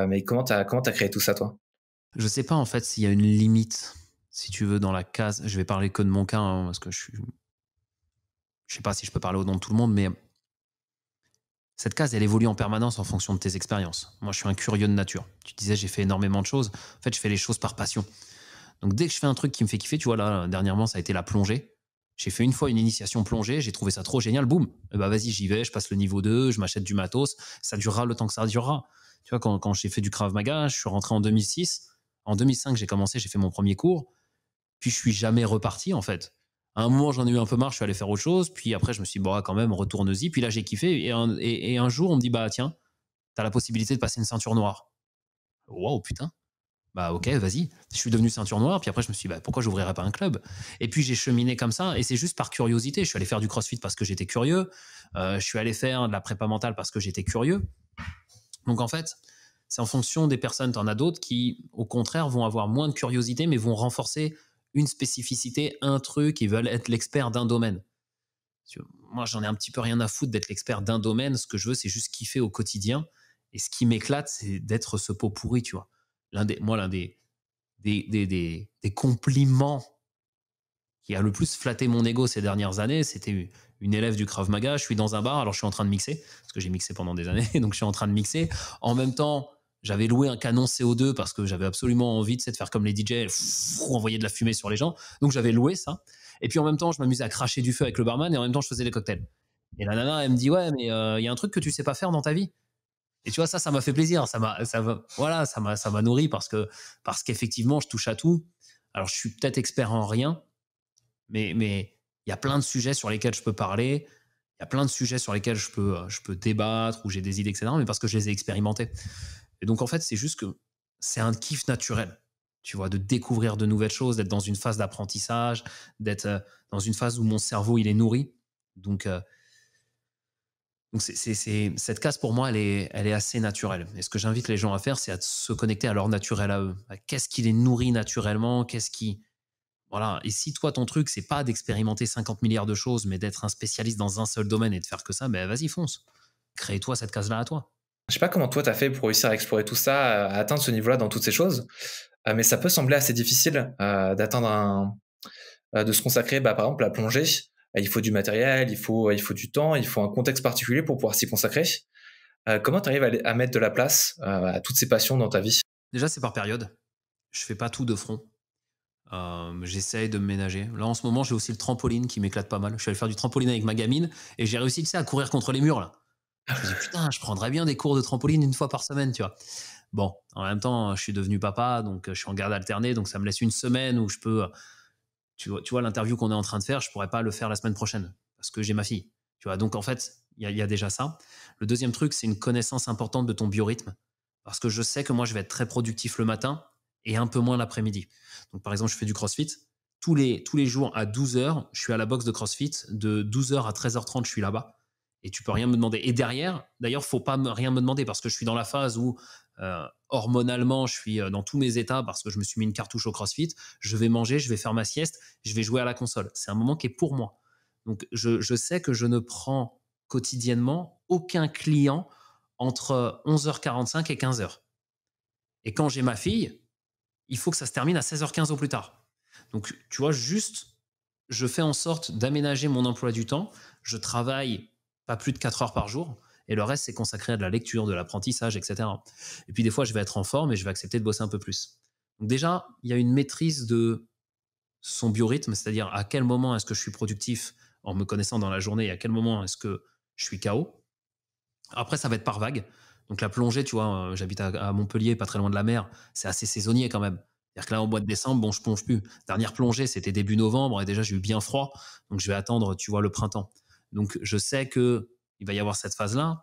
mais comment tu as créé tout ça, toi? Je sais pas, en fait, s'il y a une limite, si tu veux, dans la case. Je vais parler que de mon cas, hein, parce que je sais pas si je peux parler au nom de tout le monde, mais cette case, elle évolue en permanence en fonction de tes expériences. Moi, je suis un curieux de nature. Tu disais, j'ai fait énormément de choses. En fait, je fais les choses par passion. Donc, dès que je fais un truc qui me fait kiffer, tu vois, là, dernièrement, ça a été la plongée. J'ai fait une fois une initiation plongée, j'ai trouvé ça trop génial, boum. Et bah, vas-y, j'y vais, je passe le niveau 2, je m'achète du matos. Ça durera le temps que ça durera. Tu vois, quand j'ai fait du Krav Maga, je suis rentré en 2006. En 2005, j'ai commencé, j'ai fait mon premier cours. Puis, je suis jamais reparti, en fait. À un moment, j'en ai eu un peu marre, je suis allé faire autre chose. Puis après, je me suis dit, bon, quand même, retourne-y. Puis là, j'ai kiffé. Et un jour, on me dit, bah, tiens, t'as la possibilité de passer une ceinture noire. Waouh, putain. Bah ok, vas-y. Je suis devenu ceinture noire, puis après je me suis dit, bah, pourquoi j'ouvrirais pas un club? Et puis j'ai cheminé comme ça, et c'est juste par curiosité. Je suis allé faire du crossfit parce que j'étais curieux. Je suis allé faire de la prépa mentale parce que j'étais curieux. Donc en fait, c'est en fonction des personnes. Tu en as d'autres qui, au contraire, vont avoir moins de curiosité, mais vont renforcer une spécificité, un truc, ils veulent être l'expert d'un domaine. Moi, j'en ai un petit peu rien à foutre d'être l'expert d'un domaine. Ce que je veux, c'est juste kiffer au quotidien. Et ce qui m'éclate, c'est d'être ce pot pourri, tu vois. L'un des compliments qui a le plus flatté mon ego ces dernières années, c'était une élève du Krav Maga. Je suis dans un bar, alors je suis en train de mixer, parce que j'ai mixé pendant des années, donc je suis en train de mixer. En même temps, j'avais loué un canon CO2 parce que j'avais absolument envie de faire comme les DJ, envoyer de la fumée sur les gens. Donc j'avais loué ça. Et puis en même temps, je m'amusais à cracher du feu avec le barman et en même temps, je faisais des cocktails. Et la nana, elle me dit, ouais, mais il y a un truc que tu sais pas faire dans ta vie. Et tu vois, ça m'a fait plaisir. Voilà, ça m'a nourri parce qu'effectivement, je touche à tout. Alors, je suis peut-être expert en rien, mais il y a plein de sujets sur lesquels je peux parler. Il y a plein de sujets sur lesquels je peux débattre, ou j'ai des idées, etc. Mais parce que je les ai expérimentés. Et donc, en fait, c'est juste que c'est un kiff naturel, tu vois, de découvrir de nouvelles choses, d'être dans une phase d'apprentissage, d'être dans une phase où mon cerveau, il est nourri. Donc, cette case, pour moi, elle est assez naturelle. Et ce que j'invite les gens à faire, c'est à se connecter à leur naturel à eux. Qu'est-ce qui les nourrit naturellement? Voilà. Et si toi, ton truc, c'est pas d'expérimenter 50 milliards de choses, mais d'être un spécialiste dans un seul domaine et de faire que ça, ben vas-y, fonce. Crée-toi cette case-là à toi. Je sais pas comment toi t'as fait pour réussir à explorer tout ça, à atteindre ce niveau-là dans toutes ces choses, mais ça peut sembler assez difficile d'atteindre de se consacrer, bah, par exemple, à la plongée. Il faut du matériel, il faut du temps, il faut un contexte particulier pour pouvoir s'y consacrer. Comment tu arrives à mettre de la place à toutes ces passions dans ta vie? Déjà, c'est par période. Je fais pas tout de front. J'essaye de me ménager. Là, en ce moment, j'ai aussi le trampoline qui m'éclate pas mal. Je suis allé faire du trampoline avec ma gamine et j'ai réussi, tu sais, à courir contre les murs, là. Je me dis, putain, je prendrais bien des cours de trampoline une fois par semaine, tu vois. Bon, en même temps, je suis devenu papa, donc je suis en garde alternée, donc ça me laisse une semaine où je peux. Tu vois l'interview qu'on est en train de faire, je pourrais pas le faire la semaine prochaine parce que j'ai ma fille. Tu vois, donc en fait, il y a déjà ça. Le deuxième truc, c'est une connaissance importante de ton biorhythme parce que je sais que moi, je vais être très productif le matin et un peu moins l'après-midi. Donc, par exemple, je fais du crossfit. Tous les jours à 12 heures, je suis à la boxe de crossfit. De 12 heures à 13h30, je suis là-bas. Et tu peux rien me demander. Et derrière, d'ailleurs, faut pas rien me demander parce que je suis dans la phase où hormonalement, je suis dans tous mes états parce que je me suis mis une cartouche au CrossFit. Je vais manger, je vais faire ma sieste, je vais jouer à la console. C'est un moment qui est pour moi. Donc, je sais que je ne prends quotidiennement aucun client entre 11h45 et 15h. Et quand j'ai ma fille, il faut que ça se termine à 16h15 au plus tard. Donc, tu vois, juste, je fais en sorte d'aménager mon emploi du temps. Je travaille pas plus de 4 heures par jour. Et le reste, c'est consacré à de la lecture, de l'apprentissage, etc. Et puis, des fois, je vais être en forme et je vais accepter de bosser un peu plus. Donc, déjà, il y a une maîtrise de son biorhythme, c'est-à-dire à quel moment est-ce que je suis productif en me connaissant dans la journée et à quel moment est-ce que je suis KO. Après, ça va être par vague. Donc, la plongée, tu vois, j'habite à Montpellier, pas très loin de la mer, c'est assez saisonnier quand même. C'est-à-dire que là, au mois de décembre, bon, je plonge plus. Dernière plongée, c'était début novembre et déjà, j'ai eu bien froid. Donc, je vais attendre, tu vois, le printemps. Donc, je sais que il va y avoir cette phase-là.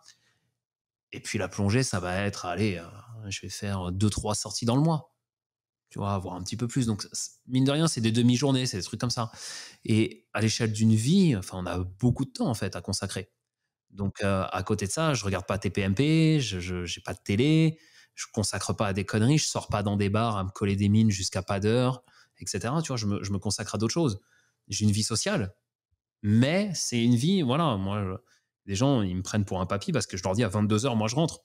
Et puis, la plongée, ça va être, allez, je vais faire 2-3 sorties dans le mois. Tu vois, avoir un petit peu plus. Donc, mine de rien, c'est des demi-journées, c'est des trucs comme ça. Et à l'échelle d'une vie, enfin, on a beaucoup de temps, en fait, à consacrer. Donc, à côté de ça, je regarde pas TPMP, je j'ai pas de télé, je consacre pas à des conneries, je sors pas dans des bars à me coller des mines jusqu'à pas d'heure, et cetera. Tu vois? Je me consacre à d'autres choses. J'ai une vie sociale, mais c'est une vie, voilà, moi, les gens, ils me prennent pour un papy parce que je leur dis à 22h, moi, je rentre.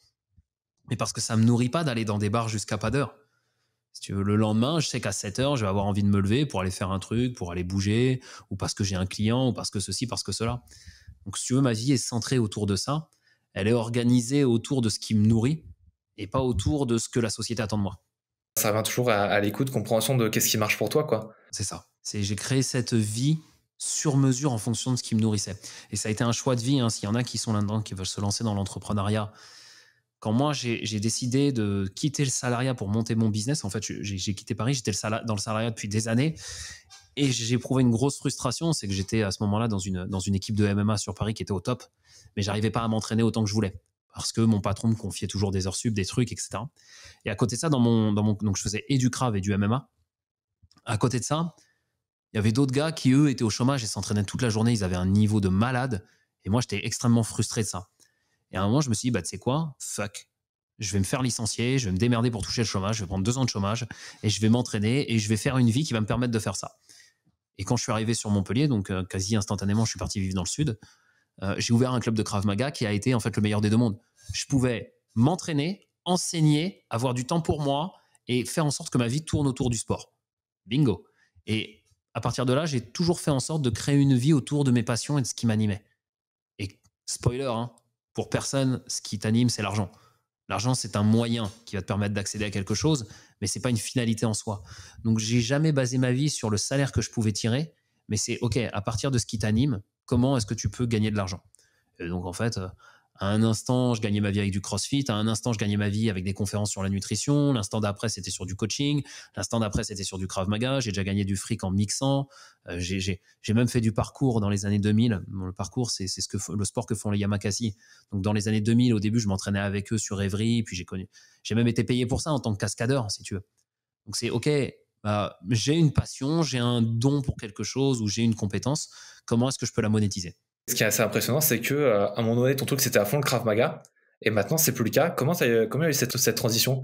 Mais parce que ça me nourrit pas d'aller dans des bars jusqu'à pas d'heure. Si tu veux, le lendemain, je sais qu'à 7h, je vais avoir envie de me lever pour aller faire un truc, pour aller bouger, ou parce que j'ai un client, ou parce que ceci, parce que cela. Donc, si tu veux, ma vie est centrée autour de ça. Elle est organisée autour de ce qui me nourrit et pas autour de ce que la société attend de moi. Ça revient toujours à l'écoute, compréhension de qu'est-ce qui marche pour toi, quoi. C'est ça. J'ai créé cette vie sur mesure en fonction de ce qui me nourrissait. Et ça a été un choix de vie. Hein. S'il y en a qui sont là-dedans, qui veulent se lancer dans l'entrepreneuriat. Quand moi, j'ai décidé de quitter le salariat pour monter mon business, en fait, j'ai quitté Paris, j'étais dans le salariat depuis des années. Et j'ai éprouvé une grosse frustration, c'est que j'étais à ce moment-là dans une équipe de MMA sur Paris qui était au top, mais j'arrivais pas à m'entraîner autant que je voulais. parce que mon patron me confiait toujours des heures sub, des trucs, etc. Et à côté de ça, donc je faisais et du Krav et du MMA. À côté de ça, il y avait d'autres gars qui, eux, étaient au chômage et s'entraînaient toute la journée. Ils avaient un niveau de malade. Et moi, j'étais extrêmement frustré de ça. Et à un moment, je me suis dit, bah, tu sais quoi? Fuck. Je vais me faire licencier, je vais me démerder pour toucher le chômage, je vais prendre 2 ans de chômage et je vais m'entraîner et je vais faire une vie qui va me permettre de faire ça. Et quand je suis arrivé sur Montpellier, donc quasi instantanément, je suis parti vivre dans le sud, j'ai ouvert un club de Krav Maga qui a été en fait le meilleur des deux mondes. Je pouvais m'entraîner, enseigner, avoir du temps pour moi et faire en sorte que ma vie tourne autour du sport. Bingo. Et à partir de là, j'ai toujours fait en sorte de créer une vie autour de mes passions et de ce qui m'animait. Et spoiler, hein, pour personne, ce qui t'anime, c'est l'argent. L'argent, c'est un moyen qui va te permettre d'accéder à quelque chose, mais c'est pas une finalité en soi. Donc, j'ai jamais basé ma vie sur le salaire que je pouvais tirer, mais c'est OK, à partir de ce qui t'anime, comment est-ce que tu peux gagner de l'argent? Et donc, en fait, à un instant, je gagnais ma vie avec du crossfit, à un instant, je gagnais ma vie avec des conférences sur la nutrition, l'instant d'après, c'était sur du coaching, l'instant d'après, c'était sur du Krav Maga, j'ai déjà gagné du fric en mixant, j'ai même fait du parcours dans les années 2000. Bon, le parcours, c'est le sport que font les Yamakasi. Donc, dans les années 2000, au début, je m'entraînais avec eux sur Évry, puis j'ai même été payé pour ça en tant que cascadeur, si tu veux. Donc, c'est OK, j'ai une passion, j'ai un don pour quelque chose ou j'ai une compétence, comment est-ce que je peux la monétiser? Ce qui est assez impressionnant, c'est que à un moment donné, ton truc c'était à fond le Krav Maga, et maintenant c'est plus le cas. Comment il y a eu cette transition?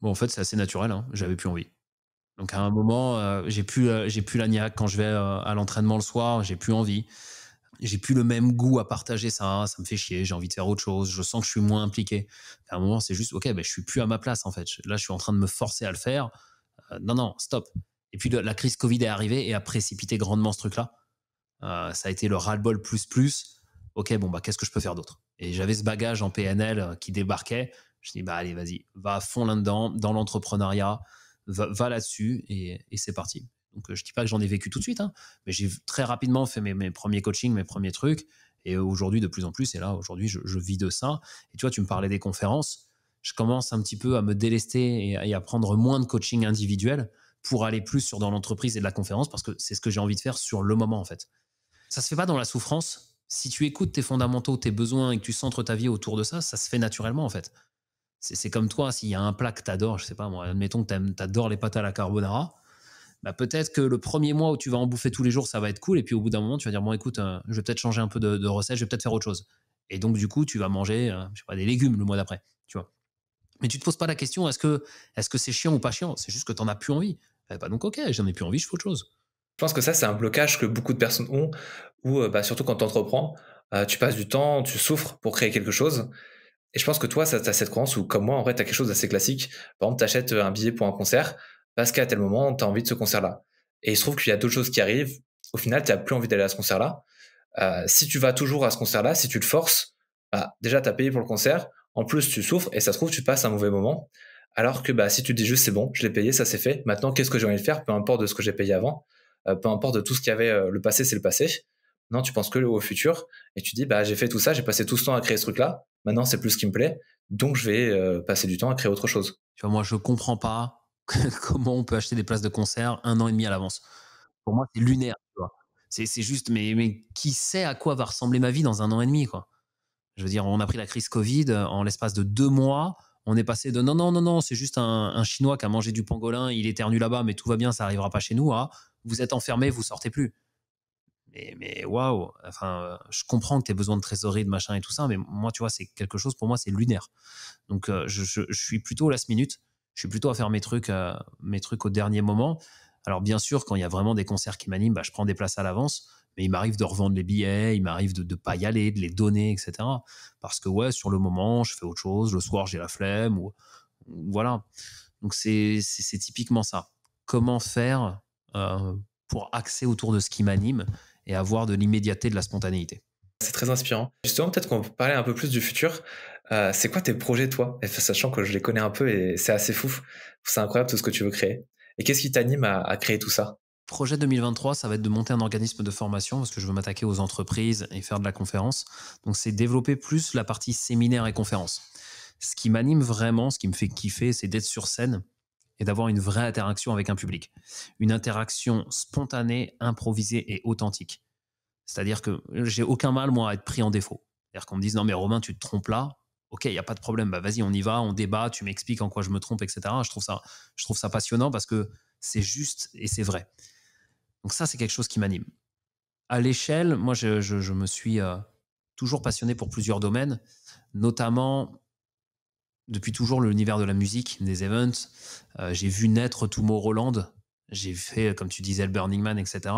Bon, en fait, c'est assez naturel, hein, j'avais plus envie. Donc à un moment, j'ai plus la niaque quand je vais à l'entraînement le soir, j'ai plus envie. J'ai plus le même goût à partager ça, ça me fait chier, j'ai envie de faire autre chose, je sens que je suis moins impliqué. À un moment, c'est juste, OK, ben, je suis plus à ma place en fait. Là, je suis en train de me forcer à le faire. Non, non, stop. Et puis la crise Covid est arrivée et a précipité grandement ce truc-là. Ça a été le ras-le-bol plus plus. OK, bon, bah, qu'est-ce que je peux faire d'autre? Et j'avais ce bagage en PNL qui débarquait. Je dis, bah, allez, vas-y, va à fond là-dedans, dans l'entrepreneuriat, va là-dessus et c'est parti. Donc, je dis pas que j'en ai vécu tout de suite, hein, mais j'ai très rapidement fait mes premiers coachings, mes premiers trucs. Et aujourd'hui, de plus en plus, et là, aujourd'hui, je vis de ça. Et tu vois, tu me parlais des conférences. Je commence un petit peu à me délester et à prendre moins de coaching individuel pour aller plus sur dans l'entreprise et de la conférence parce que c'est ce que j'ai envie de faire sur le moment, en fait. Ça se fait pas dans la souffrance. Si tu écoutes tes fondamentaux, tes besoins et que tu centres ta vie autour de ça, ça se fait naturellement en fait. C'est comme toi, s'il y a un plat que tu adores, je sais pas moi, admettons que tu adores les pâtes à la carbonara, bah peut-être que le premier mois où tu vas en bouffer tous les jours, ça va être cool, et puis au bout d'un moment, tu vas dire, bon écoute, je vais peut-être changer un peu de recette, je vais peut-être faire autre chose. Et donc du coup, tu vas manger, je sais pas, des légumes le mois d'après, tu vois. Mais tu te poses pas la question, est-ce que c'est chiant ou pas chiant? C'est juste que tu n'en as plus envie. Bah donc ok, j'en ai plus envie, je fais autre chose. Je pense que ça, c'est un blocage que beaucoup de personnes ont, où bah, surtout quand tu entreprends, tu passes du temps, tu souffres pour créer quelque chose. Et je pense que toi, tu as cette croyance où, comme moi, en vrai, tu as quelque chose d'assez classique. Par exemple, tu achètes un billet pour un concert parce qu'à tel moment, tu as envie de ce concert-là. Et il se trouve qu'il y a d'autres choses qui arrivent. Au final, tu n'as plus envie d'aller à ce concert-là. Si tu vas toujours à ce concert-là, si tu te forces, bah, déjà, tu as payé pour le concert. En plus, tu souffres et ça se trouve, tu passes un mauvais moment. Alors que bah, si tu te dis juste, c'est bon, je l'ai payé, ça c'est fait. Maintenant, qu'est-ce que j'ai envie de faire? Peu importe de ce que j'ai payé avant, peu importe de tout ce qu'il y avait, le passé, c'est le passé. Non, tu penses que au futur et tu dis, bah, j'ai fait tout ça, j'ai passé tout ce temps à créer ce truc-là. Maintenant, c'est plus ce qui me plaît. Donc, je vais passer du temps à créer autre chose. Tu vois, moi, je comprends pas comment on peut acheter des places de concert 1 an et demi à l'avance. Pour moi, c'est lunaire, tu vois. C'est juste, mais qui sait à quoi va ressembler ma vie dans 1 an et demi, quoi? Je veux dire, on a pris la crise Covid, en l'espace de 2 mois, on est passé de: «Non, non, non, non, c'est juste un Chinois qui a mangé du pangolin, il éternue là-bas, mais tout va bien, ça arrivera pas chez nous», à: «Vous êtes enfermés, vous sortez plus». Mais waouh! Enfin, je comprends que tu aies besoin de trésorerie, de machin et tout ça, mais moi, tu vois, c'est quelque chose, pour moi, c'est lunaire. Donc, je suis plutôt last minute. Je suis plutôt à faire mes trucs au dernier moment. Alors, bien sûr, quand il y a vraiment des concerts qui m'animent, bah, je prends des places à l'avance, mais il m'arrive de revendre les billets, il m'arrive de pas y aller, de les donner, et cetera. Parce que, ouais, sur le moment, je fais autre chose. Le soir, j'ai la flemme ou voilà. Donc, c'est typiquement ça. Comment faire, pour axer autour de ce qui m'anime et avoir de l'immédiateté, de la spontanéité? C'est très inspirant. Justement, peut-être qu'on peut parler un peu plus du futur. C'est quoi tes projets, toi? Et sachant que je les connais un peu et c'est assez fou. C'est incroyable tout ce que tu veux créer. Et qu'est-ce qui t'anime à créer tout ça? Projet 2023, ça va être de monter un organisme de formation parce que je veux m'attaquer aux entreprises et faire de la conférence. Donc, c'est développer plus la partie séminaire et conférence. Ce qui m'anime vraiment, ce qui me fait kiffer, c'est d'être sur scène et d'avoir une vraie interaction avec un public. Une interaction spontanée, improvisée et authentique. C'est-à-dire que j'ai aucun mal, moi, à être pris en défaut. C'est-à-dire qu'on me dise, non, mais Romain, tu te trompes là. Ok, il n'y a pas de problème, bah vas-y, on y va, on débat, tu m'expliques en quoi je me trompe, etc. Je trouve ça passionnant parce que c'est juste et c'est vrai. Donc ça, c'est quelque chose qui m'anime. À l'échelle, moi, je me suis toujours passionné pour plusieurs domaines, notamment depuis toujours l'univers de la musique, des events. J'ai vu naître Tomorrowland. J'ai fait, comme tu disais, le Burning Man, etc.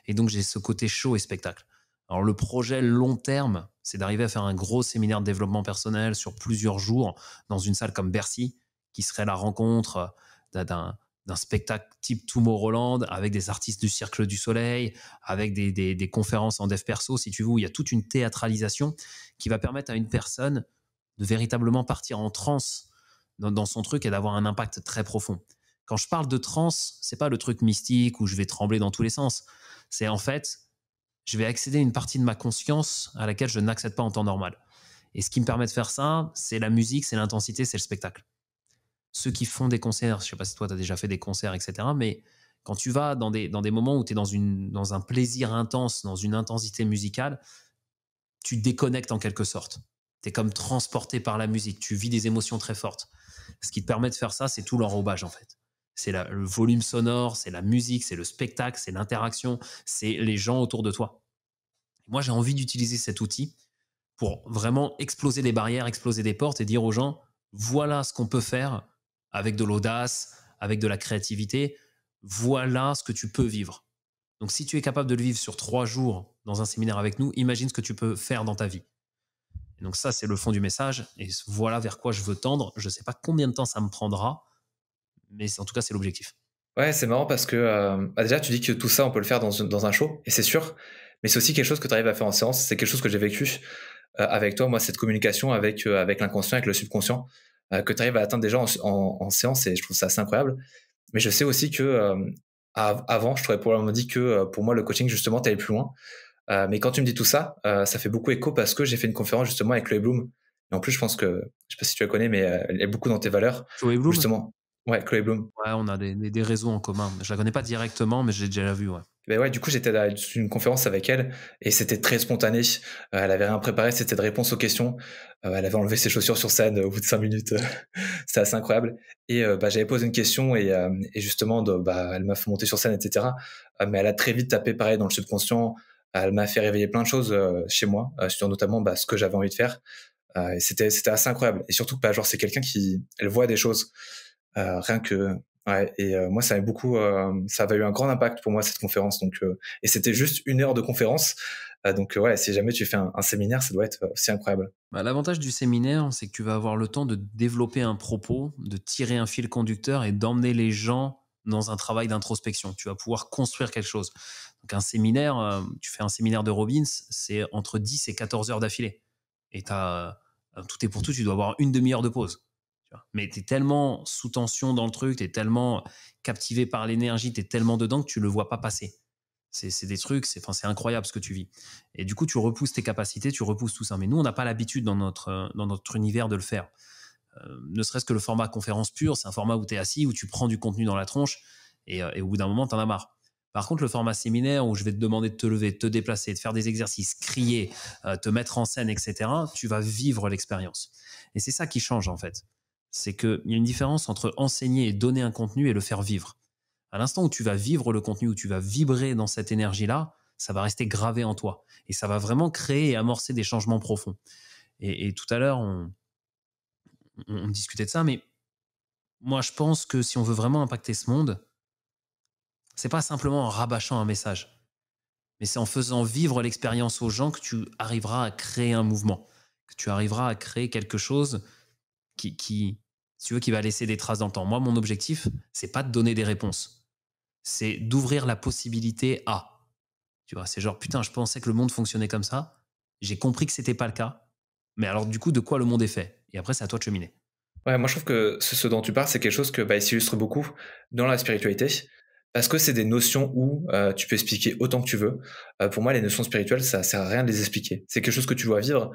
Et donc, j'ai ce côté show et spectacle. Alors, le projet long terme, c'est d'arriver à faire un gros séminaire de développement personnel sur plusieurs jours dans une salle comme Bercy, qui serait la rencontre d'un spectacle type Tomorrowland avec des artistes du Cercle du Soleil, avec des conférences en dev perso, si tu veux, où il y a toute une théâtralisation qui va permettre à une personne de véritablement partir en transe dans son truc et d'avoir un impact très profond. Quand je parle de transe, c'est pas le truc mystique où je vais trembler dans tous les sens. C'est en fait, je vais accéder à une partie de ma conscience à laquelle je n'accède pas en temps normal. Et ce qui me permet de faire ça, c'est la musique, c'est l'intensité, c'est le spectacle. Ceux qui font des concerts, je sais pas si toi tu as déjà fait des concerts, etc. Mais quand tu vas dans des moments où tu es dans un plaisir intense, dans une intensité musicale, tu déconnectes en quelque sorte. Tu es comme transporté par la musique, tu vis des émotions très fortes. Ce qui te permet de faire ça, c'est tout l'enrobage en fait. C'est le volume sonore, c'est la musique, c'est le spectacle, c'est l'interaction, c'est les gens autour de toi. Moi, j'ai envie d'utiliser cet outil pour vraiment exploser des barrières, exploser des portes et dire aux gens, voilà ce qu'on peut faire avec de l'audace, avec de la créativité, voilà ce que tu peux vivre. Donc si tu es capable de le vivre sur 3 jours dans un séminaire avec nous, imagine ce que tu peux faire dans ta vie. Et donc ça, c'est le fond du message. Et voilà vers quoi je veux tendre. Je ne sais pas combien de temps ça me prendra, mais en tout cas, c'est l'objectif. Ouais, c'est marrant parce que bah déjà, tu dis que tout ça, on peut le faire dans un show, et c'est sûr, mais c'est aussi quelque chose que tu arrives à faire en séance. C'est quelque chose que j'ai vécu avec toi, moi, cette communication avec l'inconscient, avec le subconscient, que tu arrives à atteindre déjà en séance, et je trouve ça assez incroyable. Mais je sais aussi que avant, je t'aurais probablement dit que pour moi, le coaching, justement, t'allais plus loin. Mais quand tu me dis tout ça, ça fait beaucoup écho parce que j'ai fait une conférence justement avec Chloé Bloom. Et en plus, je pense que, je sais pas si tu la connais, mais elle est beaucoup dans tes valeurs, Chloé Bloom. justement. Ouais, Chloé Bloom. Ouais, on a des réseaux en commun. Je la connais pas directement, mais j'ai déjà vu, ouais. Ben ouais, du coup, j'étais à une conférence avec elle et c'était très spontané. Elle avait rien préparé, c'était de réponses aux questions. Elle avait enlevé ses chaussures sur scène au bout de 5 minutes. C'était assez incroyable. Et bah, j'avais posé une question et justement, bah, elle m'a fait monter sur scène, etc. Mais elle a très vite tapé pareil dans le subconscient. Elle m'a fait réveiller plein de choses chez moi, sur notamment bah, ce que j'avais envie de faire. Et c'était assez incroyable. Et surtout, bah, genre, c'est quelqu'un qui, elle voit des choses. Rien que ouais, et moi ça avait beaucoup ça avait eu un grand impact pour moi cette conférence, donc et c'était juste 1 heure de conférence, donc ouais, si jamais tu fais un séminaire, ça doit être aussi incroyable. Bah, l'avantage du séminaire, c'est que tu vas avoir le temps de développer un propos, de tirer un fil conducteur et d'emmener les gens dans un travail d'introspection. Tu vas pouvoir construire quelque chose. Donc un séminaire, tu fais un séminaire de Robbins, c'est entre 10 et 14 heures d'affilée. Et tout est pour tout, tu dois avoir une demi-heure de pause. Tu vois. Mais tu es tellement sous tension dans le truc, tu es tellement captivé par l'énergie, tu es tellement dedans que tu le vois pas passer. C'est des trucs, c'est incroyable ce que tu vis. Et du coup, tu repousses tes capacités, tu repousses tout ça. Mais nous, on n'a pas l'habitude dans notre univers de le faire. Ne serait-ce que le format conférence pure, c'est un format où tu es assis, où tu prends du contenu dans la tronche et au bout d'un moment, tu en as marre. Par contre, le format séminaire où je vais te demander de te lever, de te déplacer, de faire des exercices, crier, te mettre en scène, etc., tu vas vivre l'expérience. Et c'est ça qui change en fait. C'est qu'il y a une différence entre enseigner et donner un contenu et le faire vivre. À l'instant où tu vas vivre le contenu, où tu vas vibrer dans cette énergie-là, ça va rester gravé en toi. Et ça va vraiment créer et amorcer des changements profonds. Et tout à l'heure, on discutait de ça, mais moi, je pense que si on veut vraiment impacter ce monde, c'est pas simplement en rabâchant un message, mais c'est en faisant vivre l'expérience aux gens que tu arriveras à créer un mouvement, que tu arriveras à créer quelque chose si tu veux, qui va laisser des traces dans le temps. Moi, mon objectif, c'est pas de donner des réponses, c'est d'ouvrir la possibilité à. Tu vois, c'est genre, putain, je pensais que le monde fonctionnait comme ça. J'ai compris que c'était pas le cas. Mais alors, du coup, de quoi le monde est fait? Et après, c'est à toi de cheminer. Ouais, moi je trouve que ce dont tu parles, c'est quelque chose que, bah, il s'illustre beaucoup dans la spiritualité, parce que c'est des notions où, tu peux expliquer autant que tu veux. Pour moi, les notions spirituelles, ça sert à rien de les expliquer. C'est quelque chose que tu dois vivre.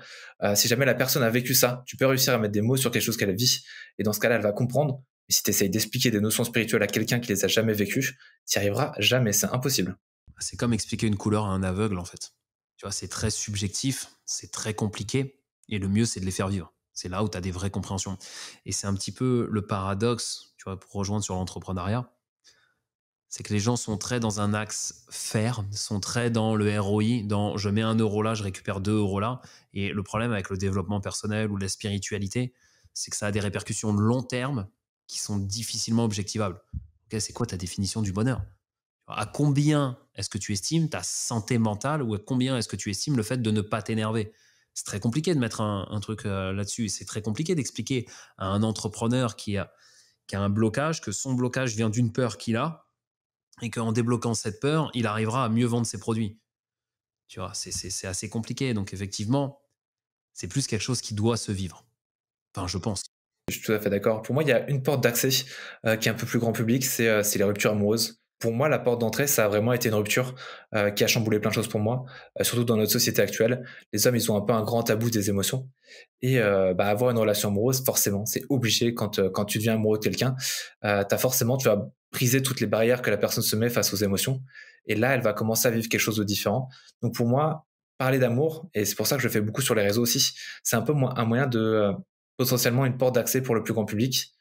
Si jamais la personne a vécu ça, tu peux réussir à mettre des mots sur quelque chose qu'elle vit, et dans ce cas-là, elle va comprendre. Et si tu essayes d'expliquer des notions spirituelles à quelqu'un qui les a jamais vécues, tu y arriveras jamais, c'est impossible. C'est comme expliquer une couleur à un aveugle, en fait. Tu vois, c'est très subjectif, c'est très compliqué. Et le mieux, c'est de les faire vivre. C'est là où tu as des vraies compréhensions. Et c'est un petit peu le paradoxe, tu vois, pour rejoindre sur l'entrepreneuriat, c'est que les gens sont très dans un axe faire, sont très dans le ROI, dans je mets 1 € là, je récupère 2 € là. Et le problème avec le développement personnel ou la spiritualité, c'est que ça a des répercussions de long terme qui sont difficilement objectivables. Ok, c'est quoi ta définition du bonheur? À combien est-ce que tu estimes ta santé mentale ou à combien est-ce que tu estimes le fait de ne pas t'énerver? C'est très compliqué de mettre un truc là-dessus. C'est très compliqué d'expliquer à un entrepreneur qui a un blocage, que son blocage vient d'une peur qu'il a et qu'en débloquant cette peur, il arrivera à mieux vendre ses produits. Tu vois, c'est assez compliqué. Donc effectivement, c'est plus quelque chose qui doit se vivre. Enfin, je pense. Je suis tout à fait d'accord. Pour moi, il y a une porte d'accès qui est un peu plus grand public, c'est les ruptures amoureuses. Pour moi, la porte d'entrée, ça a vraiment été une rupture qui a chamboulé plein de choses pour moi, surtout dans notre société actuelle. Les hommes, ils ont un peu un grand tabou des émotions. Et bah, avoir une relation amoureuse, forcément, c'est obligé quand tu deviens amoureux de quelqu'un. Forcément, tu vas briser toutes les barrières que la personne se met face aux émotions. Et là, elle va commencer à vivre quelque chose de différent. Donc pour moi, parler d'amour, et c'est pour ça que je le fais beaucoup sur les réseaux aussi, c'est un peu un moyen de potentiellement une porte d'accès pour le plus grand public.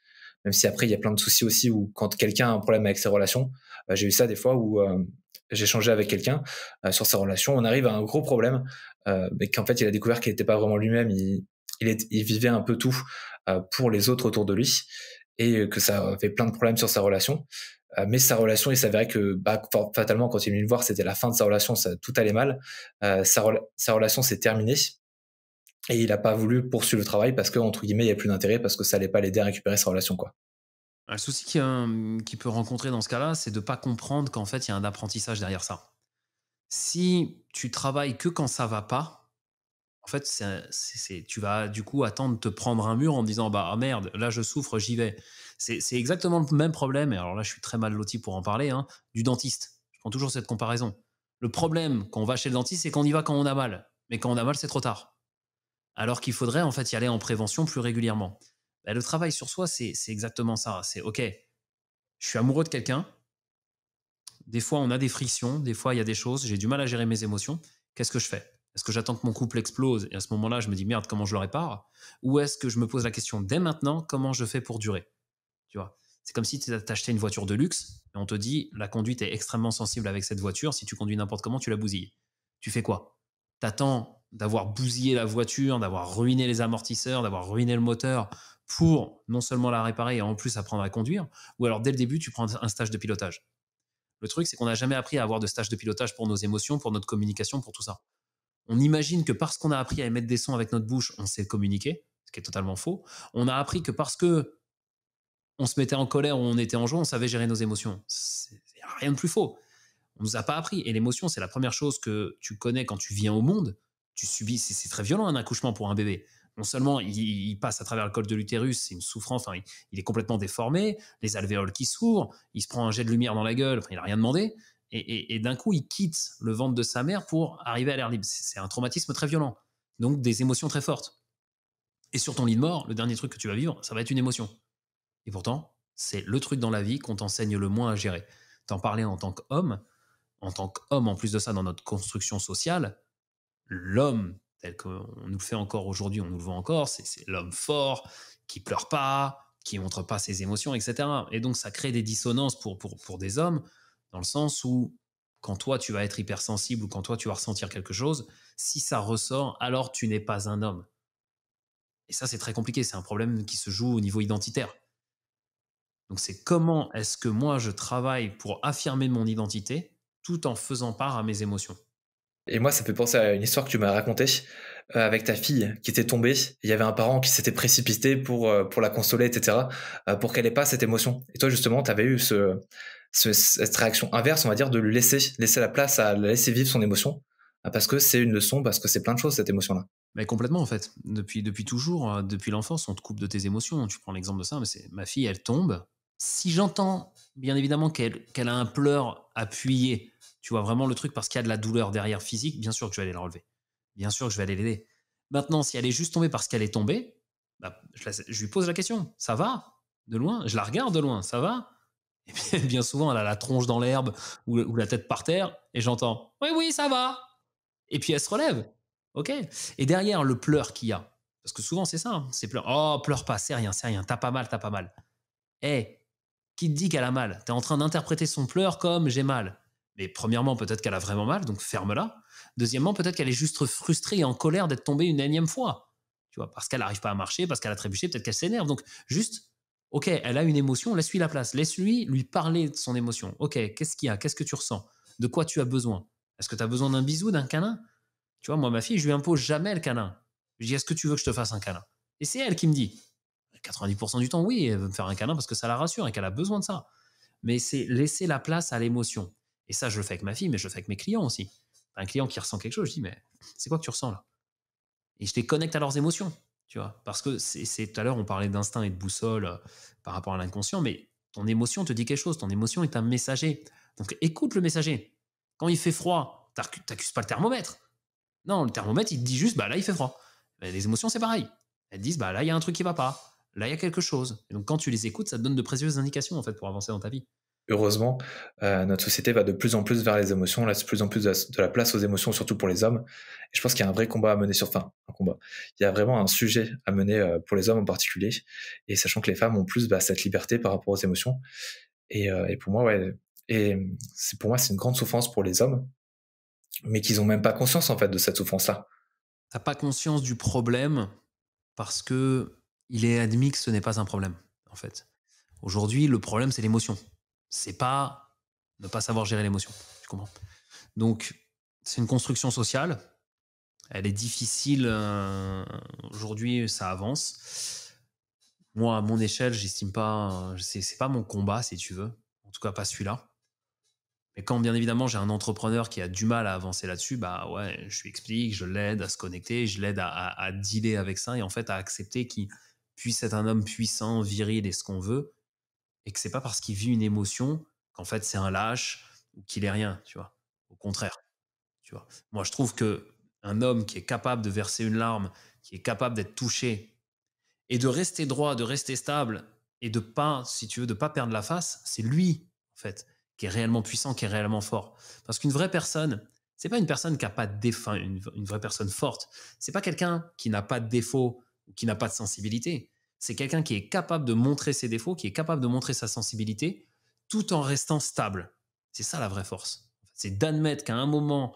Même si après, il y a plein de soucis aussi où quand quelqu'un a un problème avec ses relations, j'ai eu ça des fois où j'ai échangé avec quelqu'un sur ses relations, on arrive à un gros problème, mais qu'en fait, il a découvert qu'il n'était pas vraiment lui-même, il vivait un peu tout pour les autres autour de lui et que ça avait plein de problèmes sur sa relation. Mais sa relation, il s'avérait que bah, fatalement, quand il est venu me voir, c'était la fin de sa relation, tout allait mal. Sa relation s'est terminée et il a pas voulu poursuivre le travail parce que entre guillemets, il y a plus d'intérêt parce que ça allait pas l'aider à récupérer sa relation, quoi. Le souci qu'il peut rencontrer dans ce cas-là, c'est de ne pas comprendre qu'en fait, il y a un apprentissage derrière ça. Si tu travailles que quand ça va pas, en fait, tu vas du coup attendre de te prendre un mur en disant bah ah merde, là je souffre, j'y vais. C'est exactement le même problème, et alors là je suis très mal loti pour en parler, hein, du dentiste. Je prends toujours cette comparaison. Le problème quand on va chez le dentiste, c'est qu'on y va quand on a mal. Mais quand on a mal, c'est trop tard. Alors qu'il faudrait en fait y aller en prévention plus régulièrement. Bah, le travail sur soi, c'est exactement ça. C'est ok, je suis amoureux de quelqu'un, des fois, on a des frictions, des fois, il y a des choses, j'ai du mal à gérer mes émotions. Qu'est-ce que je fais? Est-ce que j'attends que mon couple explose et à ce moment-là, je me dis merde, comment je le répare? Ou est-ce que je me pose la question dès maintenant, comment je fais pour durer? Tu vois? C'est comme si tu achetais une voiture de luxe et on te dit la conduite est extrêmement sensible avec cette voiture. Si tu conduis n'importe comment, tu la bousilles. Tu fais quoi? T'attends d'avoir bousillé la voiture, d'avoir ruiné les amortisseurs, d'avoir ruiné le moteur pour non seulement la réparer et en plus apprendre à conduire? Ou alors dès le début, tu prends un stage de pilotage? Le truc, c'est qu'on n'a jamais appris à avoir de stage de pilotage pour nos émotions, pour notre communication, pour tout ça. On imagine que parce qu'on a appris à émettre des sons avec notre bouche, on sait communiquer, ce qui est totalement faux. On a appris que parce que on se mettait en colère ou on était en joie, on savait gérer nos émotions. C'est rien de plus faux. On nous a pas appris. Et l'émotion, c'est la première chose que tu connais quand tu viens au monde. Tu subis, c'est très violent un accouchement pour un bébé. Non seulement il passe à travers le col de l'utérus, c'est une souffrance, enfin, il est complètement déformé, les alvéoles qui s'ouvrent, il se prend un jet de lumière dans la gueule, enfin, il n'a rien demandé. Et d'un coup, il quitte le ventre de sa mère pour arriver à l'air libre. C'est un traumatisme très violent. Donc des émotions très fortes. Et sur ton lit de mort, le dernier truc que tu vas vivre, ça va être une émotion. Et pourtant, c'est le truc dans la vie qu'on t'enseigne le moins à gérer. T'en parlais en tant qu'homme. En tant qu'homme, en plus de ça, dans notre construction sociale, l'homme tel qu'on nous le fait encore aujourd'hui, on nous le voit encore, c'est l'homme fort, qui pleure pas, qui montre pas ses émotions, etc. Et donc, ça crée des dissonances pour des hommes, dans le sens où, quand toi, tu vas être hypersensible ou quand toi, tu vas ressentir quelque chose, si ça ressort, alors tu n'es pas un homme. Et ça, c'est très compliqué. C'est un problème qui se joue au niveau identitaire. Donc, c'est comment est-ce que moi, je travaille pour affirmer mon identité tout en faisant part à mes émotions. Et moi, ça fait penser à une histoire que tu m'as racontée avec ta fille qui était tombée. Il y avait un parent qui s'était précipité pour la consoler, etc., pour qu'elle ait pas cette émotion. Et toi, justement, tu avais eu cette réaction inverse, on va dire, de lui laisser la place à la laisser vivre son émotion, parce que c'est une leçon, parce que c'est plein de choses, cette émotion-là. Mais complètement, en fait. Depuis toujours, depuis l'enfance, on te coupe de tes émotions. Tu prends l'exemple de ça, mais c'est ma fille, elle tombe. Si j'entends, bien évidemment, qu'elle a un pleur appuyé, tu vois vraiment le truc parce qu'il y a de la douleur derrière physique, bien sûr que je vais aller la relever. Bien sûr que je vais aller l'aider. Maintenant, si elle est juste tombée parce qu'elle est tombée, bah, je lui pose la question. Ça va? De loin? Je la regarde de loin. Ça va? Et puis, bien souvent, elle a la tronche dans l'herbe ou la tête par terre et j'entends oui, oui, ça va. Et puis elle se relève. OK. Et derrière le pleur qu'il y a, Parce que souvent, c'est ça, hein, c'est pleure. Oh, pleure pas, c'est rien, t'as pas mal, t'as pas mal. Eh, qui te dit qu'elle a mal? Tu es en train d'interpréter son pleur comme j'ai mal. Mais premièrement, peut-être qu'elle a vraiment mal, donc ferme-la. Deuxièmement, peut-être qu'elle est juste frustrée et en colère d'être tombée une énième fois. Tu vois, parce qu'elle n'arrive pas à marcher, parce qu'elle a trébuché, peut-être qu'elle s'énerve. Donc, juste, ok, elle a une émotion, laisse-lui la place. Laisse-lui lui parler de son émotion. Ok, qu'est-ce qu'il y a? Qu'est-ce que tu ressens? De quoi tu as besoin? Est-ce que tu as besoin d'un bisou, d'un câlin? Tu vois, moi, ma fille, je lui impose jamais le câlin. Je dis, est-ce que tu veux que je te fasse un câlin? Et c'est elle qui me dit. 90% du temps, oui, elle veut me faire un câlin parce que ça la rassure et qu'elle a besoin de ça. Mais c'est laisser la place à l'émotion. Et ça, je le fais avec ma fille, mais je le fais avec mes clients aussi. Un client qui ressent quelque chose, je dis, mais c'est quoi que tu ressens là? Et je les connecte à leurs émotions, tu vois. Parce que tout à l'heure, on parlait d'instinct et de boussole par rapport à l'inconscient, mais ton émotion te dit quelque chose. Ton émotion est un messager. Donc écoute le messager. Quand il fait froid, t'accuses pas le thermomètre. Non, le thermomètre, il te dit juste, bah là, il fait froid. Les émotions, c'est pareil. Elles te disent, bah là, il y a un truc qui va pas. Là, il y a quelque chose. Et donc, quand tu les écoutes, ça te donne de précieuses indications, en fait, pour avancer dans ta vie. Heureusement, notre société va de plus en plus vers les émotions, laisse de plus en plus de la place aux émotions, surtout pour les hommes. Et je pense qu'il y a un vrai combat à mener enfin, un combat. Il y a vraiment un sujet à mener pour les hommes en particulier. Et sachant que les femmes ont plus cette liberté par rapport aux émotions. Et pour moi, ouais, pour moi, c'est une grande souffrance pour les hommes, mais qu'ils ont même pas conscience en fait de cette souffrance-là. T'as pas conscience du problème parce que il est admis que ce n'est pas un problème, en fait. Aujourd'hui, le problème, c'est l'émotion. C'est pas ne pas savoir gérer l'émotion. Tu comprends? Donc, c'est une construction sociale. Elle est difficile. Aujourd'hui, ça avance. Moi, à mon échelle, j'estime pas. C'est pas mon combat, si tu veux. En tout cas, pas celui-là. Mais quand, bien évidemment, j'ai un entrepreneur qui a du mal à avancer là-dessus, bah ouais, je lui explique, je l'aide à se connecter, je l'aide à dealer avec ça et en fait à accepter qu'il puisse être un homme puissant, viril et ce qu'on veut, et que c'est pas parce qu'il vit une émotion qu'en fait c'est un lâche ou qu'il est rien, tu vois. Au contraire, tu vois. Moi, je trouve que un homme qui est capable de verser une larme, qui est capable d'être touché et de rester droit, de rester stable et de pas, si tu veux, de pas perdre la face, c'est lui, en fait, qui est réellement puissant, qui est réellement fort. Parce qu'une vraie personne, c'est pas une personne qui a pas de défaut, une vraie personne forte. C'est pas quelqu'un qui n'a pas de défaut ou qui n'a pas de sensibilité. C'est quelqu'un qui est capable de montrer ses défauts, qui est capable de montrer sa sensibilité, tout en restant stable. C'est ça la vraie force. C'est d'admettre qu'à un moment,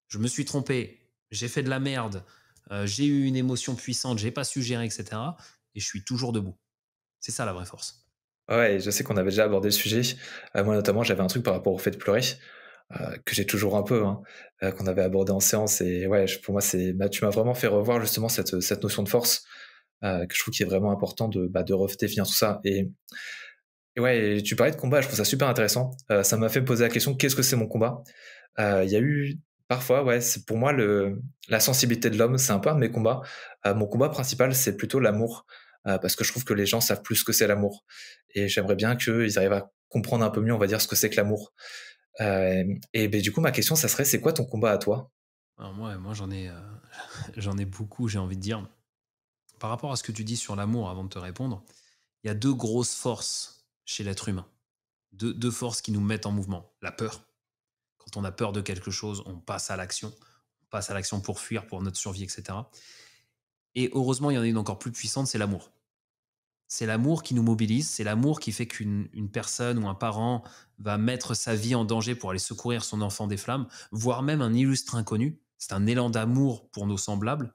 je me suis trompé, j'ai fait de la merde, j'ai eu une émotion puissante, j'ai pas su gérer, etc. Et je suis toujours debout. C'est ça la vraie force. Ouais, et je sais qu'on avait déjà abordé le sujet. Moi, notamment, j'avais un truc par rapport au fait de pleurer, que j'ai toujours un peu, hein, qu'on avait abordé en séance. Et ouais, pour moi, tu m'as vraiment fait revoir justement cette notion de force, que je trouve qui est vraiment important de redéfinir tout ça. Et ouais, et tu parlais de combat, je trouve ça super intéressant. Ça m'a fait me poser la question, qu'est-ce que c'est mon combat? Il y a eu parfois, ouais, c'est pour moi la sensibilité de l'homme, c'est un peu un de mes combats. Mon combat principal, c'est plutôt l'amour, parce que je trouve que les gens savent plus ce que c'est l'amour. Et j'aimerais bien qu'ils arrivent à comprendre un peu mieux, on va dire, ce que c'est que l'amour. Et ben, du coup, ma question, ça serait, c'est quoi ton combat à toi? Alors moi j'en ai, j'en ai beaucoup, j'ai envie de dire. Par rapport à ce que tu dis sur l'amour, avant de te répondre, il y a deux grosses forces chez l'être humain. Deux forces qui nous mettent en mouvement. La peur. Quand on a peur de quelque chose, on passe à l'action. On passe à l'action pour fuir, pour notre survie, etc. Et heureusement, il y en a une encore plus puissante, c'est l'amour. C'est l'amour qui nous mobilise, c'est l'amour qui fait qu'une personne ou un parent va mettre sa vie en danger pour aller secourir son enfant des flammes, voire même un illustre inconnu. C'est un élan d'amour pour nos semblables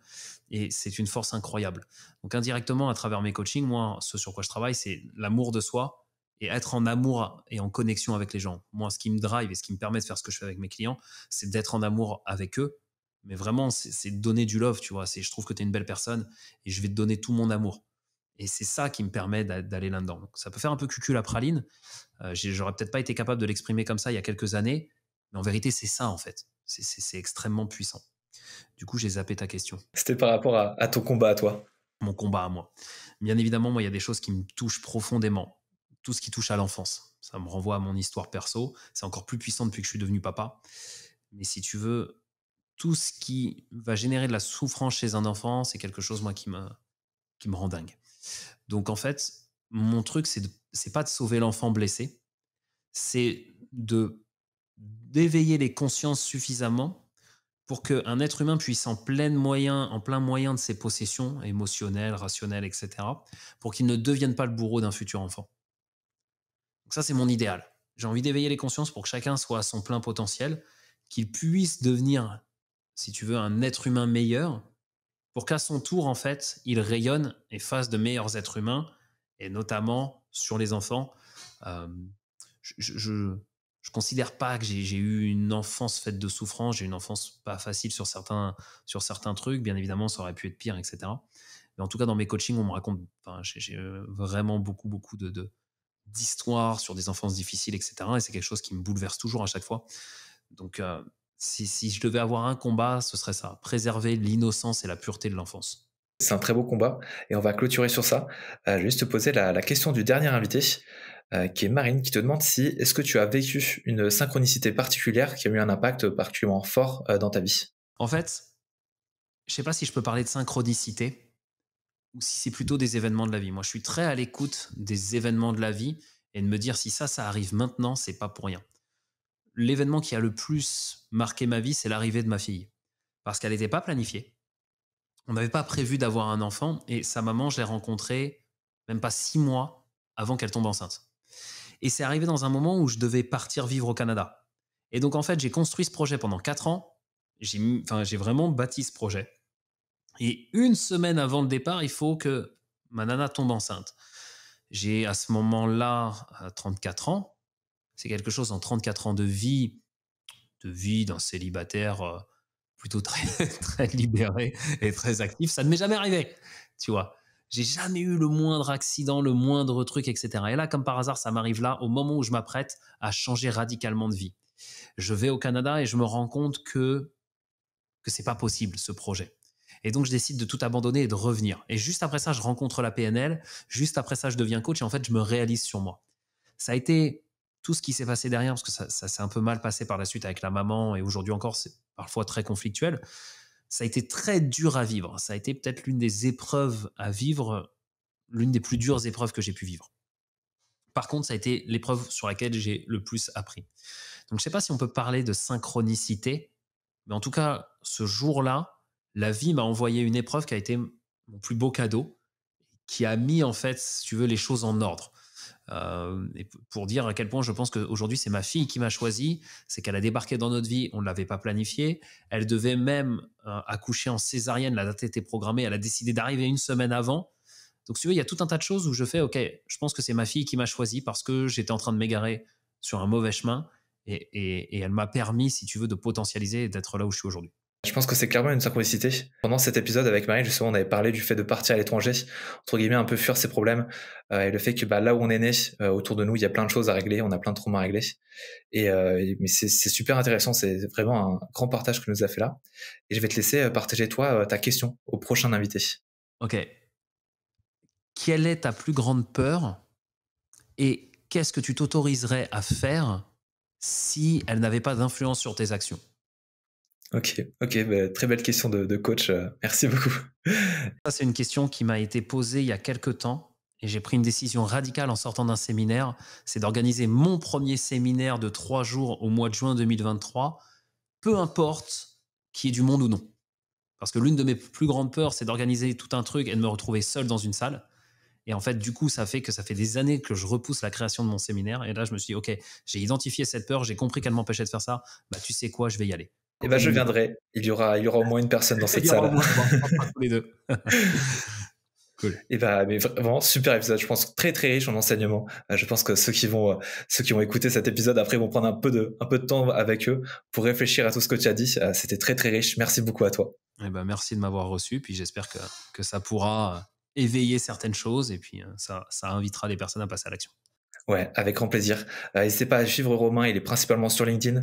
et c'est une force incroyable. Donc indirectement, à travers mes coachings, moi, ce sur quoi je travaille, c'est l'amour de soi et être en amour et en connexion avec les gens. Moi, ce qui me drive et ce qui me permet de faire ce que je fais avec mes clients, c'est d'être en amour avec eux. Mais vraiment, c'est donner du love, tu vois. Je trouve que tu es une belle personne et je vais te donner tout mon amour. Et c'est ça qui me permet d'aller là-dedans. Donc, ça peut faire un peu cucul la praline. J'aurais peut-être pas été capable de l'exprimer comme ça il y a quelques années, mais en vérité, c'est ça en fait. C'est extrêmement puissant. Du coup, j'ai zappé ta question. C'était par rapport à ton combat à toi. Mon combat à moi. Bien évidemment, moi, il y a des choses qui me touchent profondément. Tout ce qui touche à l'enfance. Ça me renvoie à mon histoire perso. C'est encore plus puissant depuis que je suis devenu papa. Mais si tu veux, tout ce qui va générer de la souffrance chez un enfant, c'est quelque chose, moi, qui me rend dingue. Donc en fait, mon truc, c'est pas de sauver l'enfant blessé, c'est d'éveiller les consciences suffisamment pour qu'un être humain puisse en plein moyen de ses possessions émotionnelles, rationnelles, etc., pour qu'il ne devienne pas le bourreau d'un futur enfant. Donc ça, c'est mon idéal. J'ai envie d'éveiller les consciences pour que chacun soit à son plein potentiel, qu'il puisse devenir, si tu veux, un être humain meilleur, pour qu'à son tour, en fait, il rayonne et fasse de meilleurs êtres humains, et notamment sur les enfants. Euh, je considère pas que j'ai eu une enfance faite de souffrance, j'ai eu une enfance pas facile sur certains trucs, bien évidemment, ça aurait pu être pire, etc. Mais en tout cas, dans mes coachings, on me raconte, enfin, j'ai vraiment beaucoup d'histoires sur des enfances difficiles, etc. Et c'est quelque chose qui me bouleverse toujours à chaque fois. Donc, si je devais avoir un combat, ce serait ça, préserver l'innocence et la pureté de l'enfance. C'est un très beau combat et on va clôturer sur ça. Je vais juste te poser la question du dernier invité, qui est Marine, qui te demande si est-ce que tu as vécu une synchronicité particulière qui a eu un impact particulièrement fort dans ta vie. En fait, je sais pas si je peux parler de synchronicité ou si c'est plutôt des événements de la vie. Moi, je suis très à l'écoute des événements de la vie et de me dire si ça arrive maintenant, c'est pas pour rien. L'événement qui a le plus marqué ma vie, c'est l'arrivée de ma fille. Parce qu'elle n'était pas planifiée. On n'avait pas prévu d'avoir un enfant et sa maman, je l'ai rencontrée même pas 6 mois avant qu'elle tombe enceinte. Et c'est arrivé dans un moment où je devais partir vivre au Canada. Et donc, en fait, j'ai construit ce projet pendant 4 ans. J'ai vraiment bâti ce projet. Et une semaine avant le départ, il faut que ma nana tombe enceinte. J'ai à ce moment-là 34 ans. C'est quelque chose en 34 ans de vie d'un célibataire plutôt très, très libéré et très actif. Ça ne m'est jamais arrivé, tu vois. J'ai jamais eu le moindre accident, le moindre truc, etc. Et là, comme par hasard, ça m'arrive là, au moment où je m'apprête à changer radicalement de vie. Je vais au Canada et je me rends compte que c'est pas possible, ce projet. Et donc, je décide de tout abandonner et de revenir. Et juste après ça, je rencontre la PNL. Juste après ça, je deviens coach et en fait, je me réalise sur moi. Ça a été tout ce qui s'est passé derrière, parce que ça s'est un peu mal passé par la suite avec la maman et aujourd'hui encore, c'est parfois très conflictuel. Ça a été très dur à vivre. Ça a été peut-être l'une des épreuves à vivre, l'une des plus dures épreuves que j'ai pu vivre. Par contre, ça a été l'épreuve sur laquelle j'ai le plus appris. Donc, je ne sais pas si on peut parler de synchronicité, mais en tout cas, ce jour-là, la vie m'a envoyé une épreuve qui a été mon plus beau cadeau, qui a mis, en fait, si tu veux, les choses en ordre. Et pour dire à quel point je pense qu'aujourd'hui, c'est ma fille qui m'a choisi, c'est qu'elle a débarqué dans notre vie, on ne l'avait pas planifié. Elle devait même accoucher en césarienne, la date était programmée, elle a décidé d'arriver une semaine avant. Donc, si tu veux, il y a tout un tas de choses où je fais, OK, je pense que c'est ma fille qui m'a choisi parce que j'étais en train de m'égarer sur un mauvais chemin et elle m'a permis, si tu veux, de potentialiser et d'être là où je suis aujourd'hui. Je pense que c'est clairement une synchronicité. Pendant cet épisode avec Marie, justement, on avait parlé du fait de partir à l'étranger, entre guillemets, un peu fuir ses problèmes, et le fait que là où on est né, autour de nous, il y a plein de choses à régler, on a plein de traumas à régler. Mais c'est super intéressant, c'est vraiment un grand partage que tu nous as fait là. Et je vais te laisser partager toi ta question au prochain invité. Ok. Quelle est ta plus grande peur et qu'est-ce que tu t'autoriserais à faire si elle n'avait pas d'influence sur tes actions? Ok, très belle question de coach. Merci beaucoup. Ça, c'est une question qui m'a été posée il y a quelques temps et j'ai pris une décision radicale en sortant d'un séminaire. C'est d'organiser mon premier séminaire de 3 jours au mois de juin 2023, peu importe qui est du monde ou non. Parce que l'une de mes plus grandes peurs, c'est d'organiser tout un truc et de me retrouver seul dans une salle. Et en fait, du coup, ça fait des années que je repousse la création de mon séminaire. Et là, je me suis dit, OK, j'ai identifié cette peur, j'ai compris qu'elle m'empêchait de faire ça. Bah, tu sais quoi, je vais y aller. Et je viendrai. Il y aura au moins une personne dans cette salle. Il y aura au moins tous les deux. Cool. Et mais vraiment super épisode. Je pense très très riche en enseignements. Je pense que ceux qui vont écouter cet épisode après vont prendre un peu de temps avec eux pour réfléchir à tout ce que tu as dit. C'était très très riche. Merci beaucoup à toi. Merci de m'avoir reçu. Puis j'espère que ça pourra éveiller certaines choses et puis ça invitera les personnes à passer à l'action. Ouais, avec grand plaisir. N'hésitez pas à suivre Romain, il est principalement sur LinkedIn.